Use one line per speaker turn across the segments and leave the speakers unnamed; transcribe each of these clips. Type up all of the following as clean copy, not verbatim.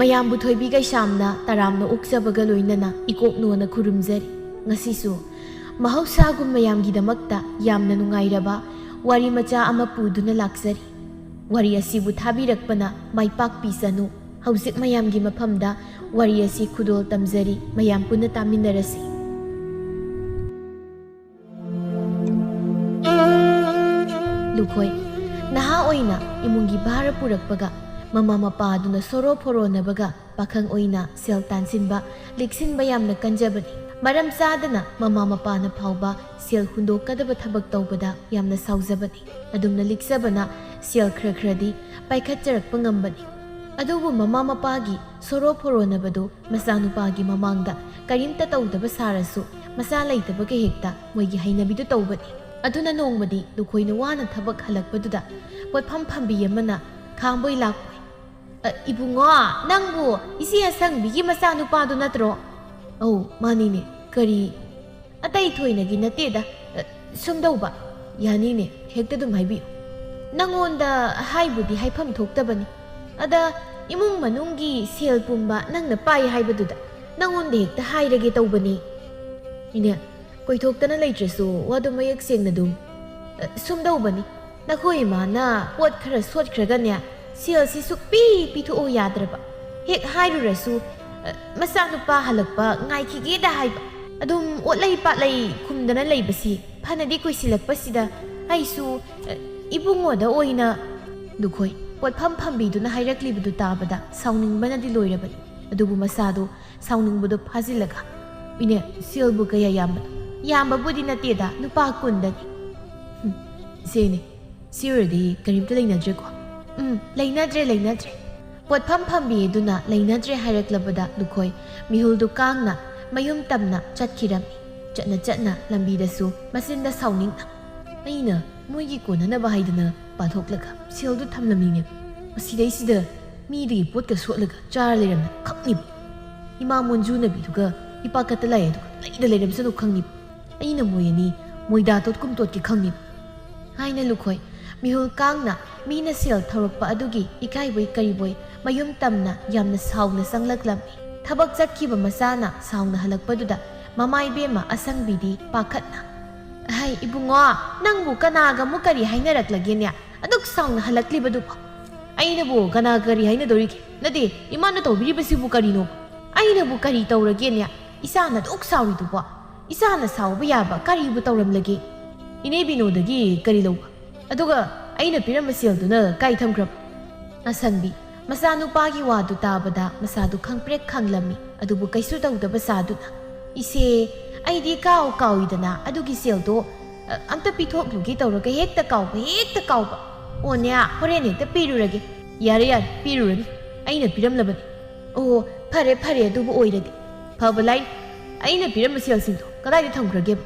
ꯃꯌꯥꯝꯕꯨ ꯊꯣꯏꯕꯤ ꯀꯩꯁꯥꯝꯅ ꯇꯔꯥꯝꯅ ꯑꯣꯛꯆꯕꯒ ꯂꯣꯏꯅꯅ ꯏꯀꯣꯛꯅꯣꯅ ꯈꯨꯔꯨꯝꯖꯔꯤ꯫ ꯉꯁꯤꯁꯨ ꯃꯍꯧꯁꯥꯒꯨꯝ ꯃꯌꯥꯝꯒꯤꯗꯃꯛꯇ ꯌꯥꯝꯅ ꯅꯨꯡꯉꯥꯏꯔꯕ ꯋꯥꯔꯤ ꯃꯆꯥ ꯑꯃ ꯄꯨꯗꯨꯅ ꯂꯥꯛꯆꯔꯤ꯫ ꯋꯥꯔꯤ ꯑꯁꯤꯕꯨ ꯊꯥꯕꯤꯔꯛꯄꯅ ꯃꯥꯏꯄꯥꯛꯄꯤꯁꯅꯨ꯫ ꯍꯧꯖꯤꯛ ꯃꯌꯥꯝꯒꯤ ꯃꯐꯝꯗ ꯋꯥꯔꯤ ꯑꯁꯤ ꯈꯨꯗꯣꯜ ꯇꯝꯖꯔꯤ꯫ ꯃꯌꯥꯝ ꯄꯨꯟꯅ ꯇꯥꯃꯤꯟꯅꯔꯁꯤ꯫ ꯂꯨꯈꯣꯏ ꯅꯍꯥ ꯑꯣꯏꯅ ꯏꯃꯨꯡꯒꯤ ꯚꯥꯔ ꯄꯨꯔꯛꯄꯒ ꯃꯃꯥ ꯃꯄꯥꯗꯨꯅ ꯁꯣꯔꯣ ꯐꯣꯔꯣꯅꯕꯒ ꯄꯥꯈꯪ ꯑꯣꯏꯅ ꯁꯦꯜ ꯇꯥꯟꯁꯤꯟꯕ ꯂꯤꯛꯁꯤꯟꯕ ꯌꯥꯝꯅ ꯀꯟꯖꯕꯅꯤ꯫ ꯃꯔꯝ ꯆꯥꯗꯅ ꯃꯃꯥ ꯃꯄꯥꯅ ꯐꯥꯎꯕ ꯁꯦꯜ ꯍꯨꯟꯗꯣꯛꯀꯗꯕ ꯊꯕꯛ ꯇꯧꯕꯗ ꯌꯥꯝꯅ ꯁꯥꯎꯖꯕꯅꯤ꯫ ꯑꯗꯨꯝꯅ ꯂꯤꯛꯆꯕꯅ ꯁꯦꯜ ꯈꯔ ꯈꯔꯗꯤ ꯄꯥꯏꯈꯠꯆꯔꯛꯄ ꯉꯝꯕꯅꯤ꯫ ꯑꯗꯨꯕꯨ ꯃꯃꯥ ꯃꯄꯥꯒꯤ ꯁꯣꯔꯣ ꯐꯣꯔꯣꯅꯕꯗꯨ ꯃꯆꯥꯅꯨꯄꯥꯒꯤ ꯃꯃꯥꯡꯗ ꯀꯔꯤꯝꯇ ꯇꯧꯗꯕ ꯁꯥꯔꯁꯨ ꯃꯆꯥ ꯂꯩꯇꯕꯒ ꯍꯦꯛꯇ ꯃꯣꯏꯒꯤ ꯍꯩꯅꯕꯤꯗꯨ ꯇꯧꯕꯅꯤ꯫ ꯑꯗꯨꯅ ꯅꯣꯡꯃꯗꯤ ꯂꯨꯈꯣꯏꯅ ꯋꯥꯅ ꯊꯕꯛ ꯍꯜꯂꯛꯄꯗꯨꯗ ꯄꯣꯠꯐꯝ ꯐꯝꯕꯤ ꯑꯃꯅ ꯈꯥꯡꯕꯣꯏ ꯂꯥꯛꯄꯣꯏ "ꯏꯕꯨꯡꯉꯣ, ꯅꯪꯕꯨ ꯏꯆꯦ ꯑꯁꯪꯕꯤꯒꯤ ꯃꯆꯥꯅꯨꯄꯥꯗꯨ ꯅꯠꯇ꯭ꯔꯣ?" "ꯑꯧ ꯃꯥꯅꯤꯅꯦ, ꯀꯔꯤ?" "ꯑꯇꯩ ꯊꯣꯏꯅꯒꯤ ꯅꯠꯇꯦꯗ, ꯁꯨꯝꯗꯧꯕ." "ꯌꯥꯅꯤꯅꯦ, ꯍꯦꯛꯇ ꯑꯗꯨꯝ ꯍꯥꯏꯕꯤꯌꯨ." "ꯅꯪꯉꯣꯟꯗ ꯍꯥꯏꯕꯨꯗꯤ ꯍꯥꯏꯐꯝ ꯊꯣꯛꯇꯕꯅꯤ. ꯑꯗ ꯏꯃꯨꯡ ꯃꯅꯨꯡꯒꯤ ꯁꯦꯜ ꯄꯨꯝꯕ ꯅꯪꯅ ꯄꯥꯏ ꯍꯥꯏꯕꯗꯨꯗ ꯅꯪꯉꯣꯟꯗ ꯍꯦꯛꯇ ꯍꯥꯏꯔꯒꯦ ꯇꯧꯕꯅꯤ." "ꯏꯅꯦ, ꯀꯣꯏꯊꯣꯛꯇꯅ ꯂꯩꯇ꯭ꯔꯁꯨ ꯋꯥꯗꯨ ꯃꯌꯦꯛ ꯁꯦꯡꯅ ꯑꯗꯨꯝ." "ꯁꯨꯝꯗꯧꯕꯅꯤ, ꯅꯈꯣꯏ ꯏꯃꯥꯅ ꯄꯣꯠ ꯈꯔ ꯁꯣꯠꯈ꯭ꯔꯒꯅꯦ ꯁꯦꯜꯁꯤ ꯁꯨꯛꯄꯤ ꯄꯤꯊꯣꯛꯑꯣ ꯌꯥꯗ꯭ꯔꯕ. ꯍꯦꯛ ꯍꯥꯏꯔꯨꯔꯁꯨ ꯃꯆꯥꯅꯨꯄꯥ ꯍꯜꯂꯛꯄ ꯉꯥꯏꯈꯤꯒꯦꯗ ꯍꯥꯏꯕ. ꯑꯗꯨꯝ ꯑꯣꯠꯂꯩ ꯄꯥꯠꯂꯩ ꯈꯨꯝꯗꯅ ꯂꯩꯕꯁꯤ ꯐꯅꯗꯤ ꯀꯨꯏꯁꯤꯜꯂꯛꯄꯁꯤꯗ ꯑꯩꯁꯨ ꯏꯕꯨꯡꯉꯣꯗ ꯑꯣꯏꯅ..." ꯂꯨꯈꯣꯏ ꯄꯣꯠꯐꯝ ꯐꯝꯕꯤꯗꯨꯅ ꯍꯥꯏꯔꯛꯂꯤꯕꯗꯨ ꯇꯥꯕꯗ ꯁꯥꯎꯅꯤꯡꯕꯅꯗꯤ ꯂꯣꯏꯔꯕꯅꯤ꯫ ꯑꯗꯨꯕꯨ ꯃꯁꯥꯗꯣ ꯁꯥꯎꯅꯤꯡꯕꯗꯣ ꯐꯥꯖꯤꯜꯂꯒ "ꯏꯅꯦ, ꯁꯦꯜꯕꯨ ꯀꯌꯥ ꯌꯥꯝꯕꯅꯣ?" "ꯌꯥꯝꯕꯕꯨꯗꯤ ꯅꯠꯇꯦꯗ, ꯂꯨꯄꯥ 10ꯗꯅꯤ." "ꯏꯆꯦꯅꯦ, ꯁꯤ ꯑꯣꯏꯔꯗꯤ ꯀꯔꯤꯝꯇ ꯂꯩꯅꯗ꯭ꯔꯦꯀꯣ?" ꯂꯩꯅꯗ꯭ꯔꯦ." ꯄꯣꯠꯐꯝ ꯐꯝꯕꯤ ꯑꯗꯨꯅ ꯂꯩꯅꯗ꯭ꯔꯦ ꯍꯥꯏꯔꯛꯂꯕꯗ ꯂꯨꯈꯣꯏ ꯃꯤꯍꯨꯜꯗꯨ ꯀꯥꯡꯅ ꯃꯌꯨꯝ ꯇꯝꯅ ꯆꯠꯈꯤꯔꯝꯃꯤ꯫ ꯆꯠꯅ ꯃꯂꯝꯕꯤꯗꯁꯨ ꯃꯆꯤꯟꯗ ꯁꯥꯎꯅꯤꯡꯅ "ꯑꯩꯅ ꯃꯣꯏꯒꯤ ꯀꯣꯟꯅꯅꯕ ꯍꯥꯏꯗꯅ ꯄꯥꯊꯣꯛꯂꯒ ꯁꯦꯜꯗꯨ ꯊꯝꯂꯝꯃꯤꯅꯦ. ꯃꯁꯤꯗꯩꯁꯤꯗ ꯃꯤꯗꯒꯤ ꯄꯣꯠꯀ ꯁꯣꯠꯂꯒ ꯆꯥꯔ ꯂꯩꯔꯝꯅ ꯈꯪꯅꯤꯕ. ꯏꯃꯥ ꯃꯣꯟꯖꯨꯅꯕꯤꯗꯨꯒ ꯏꯄꯥꯛꯀꯠꯇ ꯂꯥꯛꯑꯦ ꯑꯗꯨꯒ ꯂꯩꯗ ꯂꯩꯔꯝꯁꯅꯨ ꯈꯪꯅꯤꯕ. ꯑꯩꯅ ꯃꯣꯏ ꯑꯅꯤ ꯃꯣꯏꯗꯥ ꯇꯣꯠꯀꯨꯝ ꯇꯣꯠꯀꯦ ꯈꯪꯅꯤꯕ." ꯍꯥꯏꯅ ꯂꯨꯈꯣꯏ ꯃꯤꯍꯨꯜ ꯀꯥꯡꯅ ꯃꯤꯅ ꯁꯦꯜ ꯊꯧꯔꯛꯄ ꯑꯗꯨꯒꯤ ꯏꯀꯥꯏꯕꯣꯏ ꯀꯔꯤꯕꯣꯏ ꯃꯌꯨꯝ ꯇꯝꯅ ꯌꯥꯝꯅ ꯁꯥꯎꯅ ꯆꯪꯂꯛꯂꯝꯃꯤ꯫ ꯊꯕꯛ ꯆꯠꯈꯤꯕ ꯃꯆꯥꯅ ꯁꯥꯎꯅ ꯍꯜꯂꯛꯄꯗꯨꯗ ꯃꯃꯥꯏꯕꯦꯝꯃ ꯑꯁꯪꯕꯤꯗꯤ ꯄꯥꯈꯠꯅ "ꯍꯩ ꯏꯕꯨꯡꯉꯣ, ꯅꯪꯕꯨ ꯀꯅꯥꯒ ꯑꯃꯨꯛ ꯀꯔꯤ ꯍꯥꯏꯅꯔꯛꯂꯒꯦꯅꯦ? ꯑꯗꯨꯛ ꯁꯥꯎꯅ ꯍꯜꯂꯛꯂꯤꯕꯗꯨꯕꯨ." "ꯑꯩꯅꯕꯨ ꯀꯅꯥ ꯀꯔꯤ ꯍꯥꯏꯅꯗꯧꯔꯤꯒꯦ? ꯅꯠꯇꯦ, ꯏꯃꯥꯅ ꯇꯧꯕꯤꯔꯤꯕꯁꯤꯕꯨ ꯀꯔꯤꯅꯣ? ꯑꯩꯅꯕꯨ ꯀꯔꯤ ꯇꯧꯔꯒꯦꯅꯦ? ꯏꯆꯥꯅ ꯑꯗꯨꯛ ꯁꯥꯎꯔꯤꯗꯨꯕꯣ? ꯏꯆꯥꯅ ꯁꯥꯎꯕ ꯌꯥꯕ ꯀꯔꯤꯕꯨ ꯇꯧꯔꯝꯂꯒꯦ? ꯏꯅꯦ ꯕꯤꯅꯣꯗꯒꯤ ꯀꯔꯤ ꯂꯧꯕ? ꯑꯗꯨꯒ ꯑꯩꯅ ꯄꯤꯔꯝꯕ ꯁꯦꯜꯗꯨꯅ ꯀꯥꯏ ꯊꯝꯈ꯭ꯔꯕ?" ꯑꯁꯪꯕꯤ ꯃꯆꯥꯅꯨꯄꯥꯒꯤ ꯋꯥꯗꯨ ꯇꯥꯕꯗ ꯃꯁꯥꯗꯨ ꯈꯪꯄ꯭ꯔꯦꯛ ꯈꯪꯂꯝꯃꯤ꯫ ꯑꯗꯨꯕꯨ ꯀꯩꯁꯨ ꯇꯧꯗꯕ ꯁꯥꯗꯨꯅ "ꯏꯆꯦ, ꯑꯩꯗꯤ ꯀꯥꯎꯏꯗꯅ ꯑꯗꯨꯒꯤ ꯁꯦꯜꯗꯣ ꯑꯝꯇ ꯄꯤꯊꯣꯛꯂꯨꯒꯦ ꯇꯧꯔꯒ ꯍꯦꯛꯇ ꯀꯥꯎꯕ. ꯑꯣꯅꯦ, ꯍꯣꯔꯦꯟ ꯍꯦꯛꯇ ꯄꯤꯔꯨꯔꯒꯦ." "ꯌꯥꯔꯦ, ꯄꯤꯔꯨꯔꯅꯤ. ꯑꯩꯅ ꯄꯤꯔꯝꯂꯕꯅꯤ." "ꯑꯣ, ꯐꯔꯦ ꯑꯗꯨꯕꯨ ꯑꯣꯏꯔꯗꯤ." "ꯐꯕ ꯂꯥꯏ, ꯑꯩꯅ ꯄꯤꯔꯝꯕ ꯁꯦꯜꯁꯤꯡꯗꯣ ꯀꯗꯥꯏꯗ ꯊꯝꯈ꯭ꯔꯒꯦꯕ?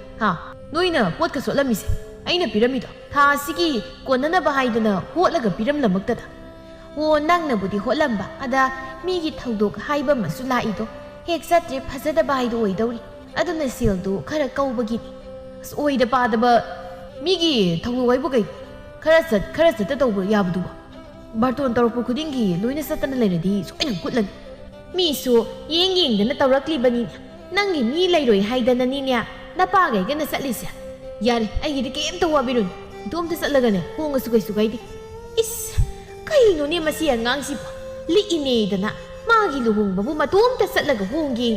ꯅꯣꯏꯅ ꯄꯣꯠꯀ ꯁꯣꯠꯂꯝꯃꯤꯁꯦ ꯑꯩꯅ ꯄꯤꯔꯝꯃꯤꯗꯣ ꯊꯥ ꯑꯁꯤꯒꯤ ꯀꯣꯟꯅꯅꯕ ꯍꯥꯏꯗꯅ ꯍꯣꯠꯂꯒ ꯄꯤꯔꯝꯂꯃꯛꯇꯗ." "ꯑꯣ, ꯅꯪꯅꯕꯨꯗꯤ ꯍꯣꯠꯂꯝꯕ, ꯑꯗ ꯃꯤꯒꯤ ꯊꯧꯗꯣꯛ ꯍꯥꯏꯕ ꯑꯃꯁꯨ ꯂꯥꯛꯏꯗꯣ ꯍꯦꯛ ꯆꯠꯇ꯭ꯔꯦ ꯐꯖꯗꯕ ꯍꯥꯏꯗꯣ ꯑꯣꯏꯗꯧꯔꯤ. ꯑꯗꯨꯅ ꯁꯦꯜꯗꯨ ꯈꯔ ꯀꯧꯕꯒꯤꯅꯤ." "ꯑꯁ, ꯑꯣꯏꯗ ꯄꯥꯗꯕ ꯃꯤꯒꯤ ꯊꯧꯗꯣꯛ ꯍꯥꯏꯕꯨ ꯀꯩ? ꯈꯔ ꯆꯠꯇ ꯇꯧꯕ ꯌꯥꯕꯗꯨꯕꯨ? ꯕꯥꯔꯇꯣꯟ ꯇꯧꯔꯛꯄ ꯈꯨꯗꯤꯡꯒꯤ ꯂꯣꯏꯅ ꯆꯠꯇꯅ ꯂꯩꯔꯗꯤ ꯁꯣꯏꯅ ꯀꯨꯠꯂꯅꯤ. ꯃꯤꯁꯨ ꯌꯦꯡꯗꯅ ꯇꯧꯔꯛꯂꯤꯕꯅꯤꯅꯦ. ꯅꯪꯒꯤ ꯃꯤ ꯂꯩꯔꯣꯏ ꯍꯥꯏꯗꯅꯅꯤꯅꯦ ꯅꯄꯥꯒꯩꯒꯅ ꯆꯠꯂꯤꯁꯦ. ꯌꯥꯔꯦ, ꯑꯩꯒꯤꯗꯤ ꯀꯩꯝꯇ ꯋꯥꯕꯤꯔꯨꯅꯨ. ꯏꯇꯣꯝꯇ ꯆꯠꯂꯒꯅꯦ ꯍꯣꯡꯉꯁꯨ ꯀꯩꯁꯨ ꯀꯥꯏꯗꯦ." "ꯏꯁ, ꯀꯩꯅꯣꯅꯦ ꯃꯁꯤ ꯑꯉꯥꯡꯁꯤꯕꯨ? ꯂꯤꯛꯏꯅꯦꯗꯅ ꯃꯥꯒꯤ ꯂꯨꯍꯣꯡꯕꯕꯨ ꯃꯇꯣꯝꯇ ꯆꯠꯂꯒ ꯍꯣꯡꯒꯦ?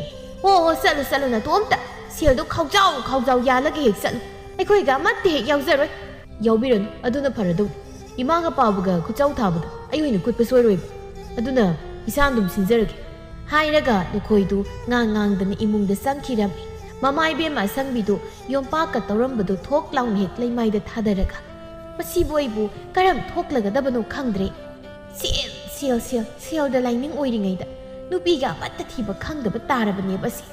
ꯍꯣ ꯆꯠꯂꯨ ꯅꯇꯣꯝꯇ. ꯁꯦꯜꯗꯣ ꯈꯥꯎꯖꯥꯎ ꯌꯥꯜꯂꯒ ꯍꯦꯛ ꯆꯠꯂꯨ. ꯑꯩꯈꯣꯏꯒ ꯑꯃꯠꯇ ꯍꯦꯛ ꯌꯥꯎꯖꯔꯣꯏ." "ꯌꯥꯎꯕꯤꯔꯅꯨ, ꯑꯗꯨꯅ ꯐꯔꯗꯧꯅꯤ. ꯏꯃꯥꯒ ꯄꯥꯕꯒ ꯈꯨꯠꯆꯥꯎ ꯊꯥꯕꯗ ꯑꯩ ꯑꯣꯏꯅ ꯀꯨꯠꯄ ꯁꯣꯏꯔꯣꯏꯕ. ꯑꯗꯨꯅ ꯏꯁꯥ ꯑꯗꯨꯝ ꯁꯤꯟꯖꯔꯒꯦ." ꯍꯥꯏꯔꯒ ꯂꯨꯈꯣꯏꯗꯨ ꯉꯥꯡꯗꯅ ꯏꯃꯨꯡꯗ ꯆꯪꯈꯤꯔꯝꯃꯤ꯫ ꯃꯃꯥꯏꯕꯦꯝꯃ ꯑꯁꯪꯕꯤꯗꯨ ꯌꯣꯝꯄꯥꯛꯀ ꯇꯧꯔꯝꯕꯗꯨ ꯊꯣꯛ ꯂꯥꯎꯅ ꯍꯦꯛ ꯂꯩꯃꯥꯏꯗ ꯊꯥꯗꯔꯒ "ꯃꯁꯤꯕꯨ ꯑꯩꯕꯨ ꯀꯔꯝ ꯊꯣꯛꯂꯒꯗꯕꯅꯣ ꯈꯪꯗ꯭ꯔꯦ. ꯁꯦꯜꯗ ꯂꯥꯏꯅꯤꯡ ꯑꯣꯏꯔꯤꯉꯩꯗ ꯅꯨꯄꯤꯒ ꯑꯃꯠꯇ ꯊꯤꯕ ꯈꯪꯗꯕ ꯇꯥꯔꯕꯅꯦꯕ ꯑꯁꯤ."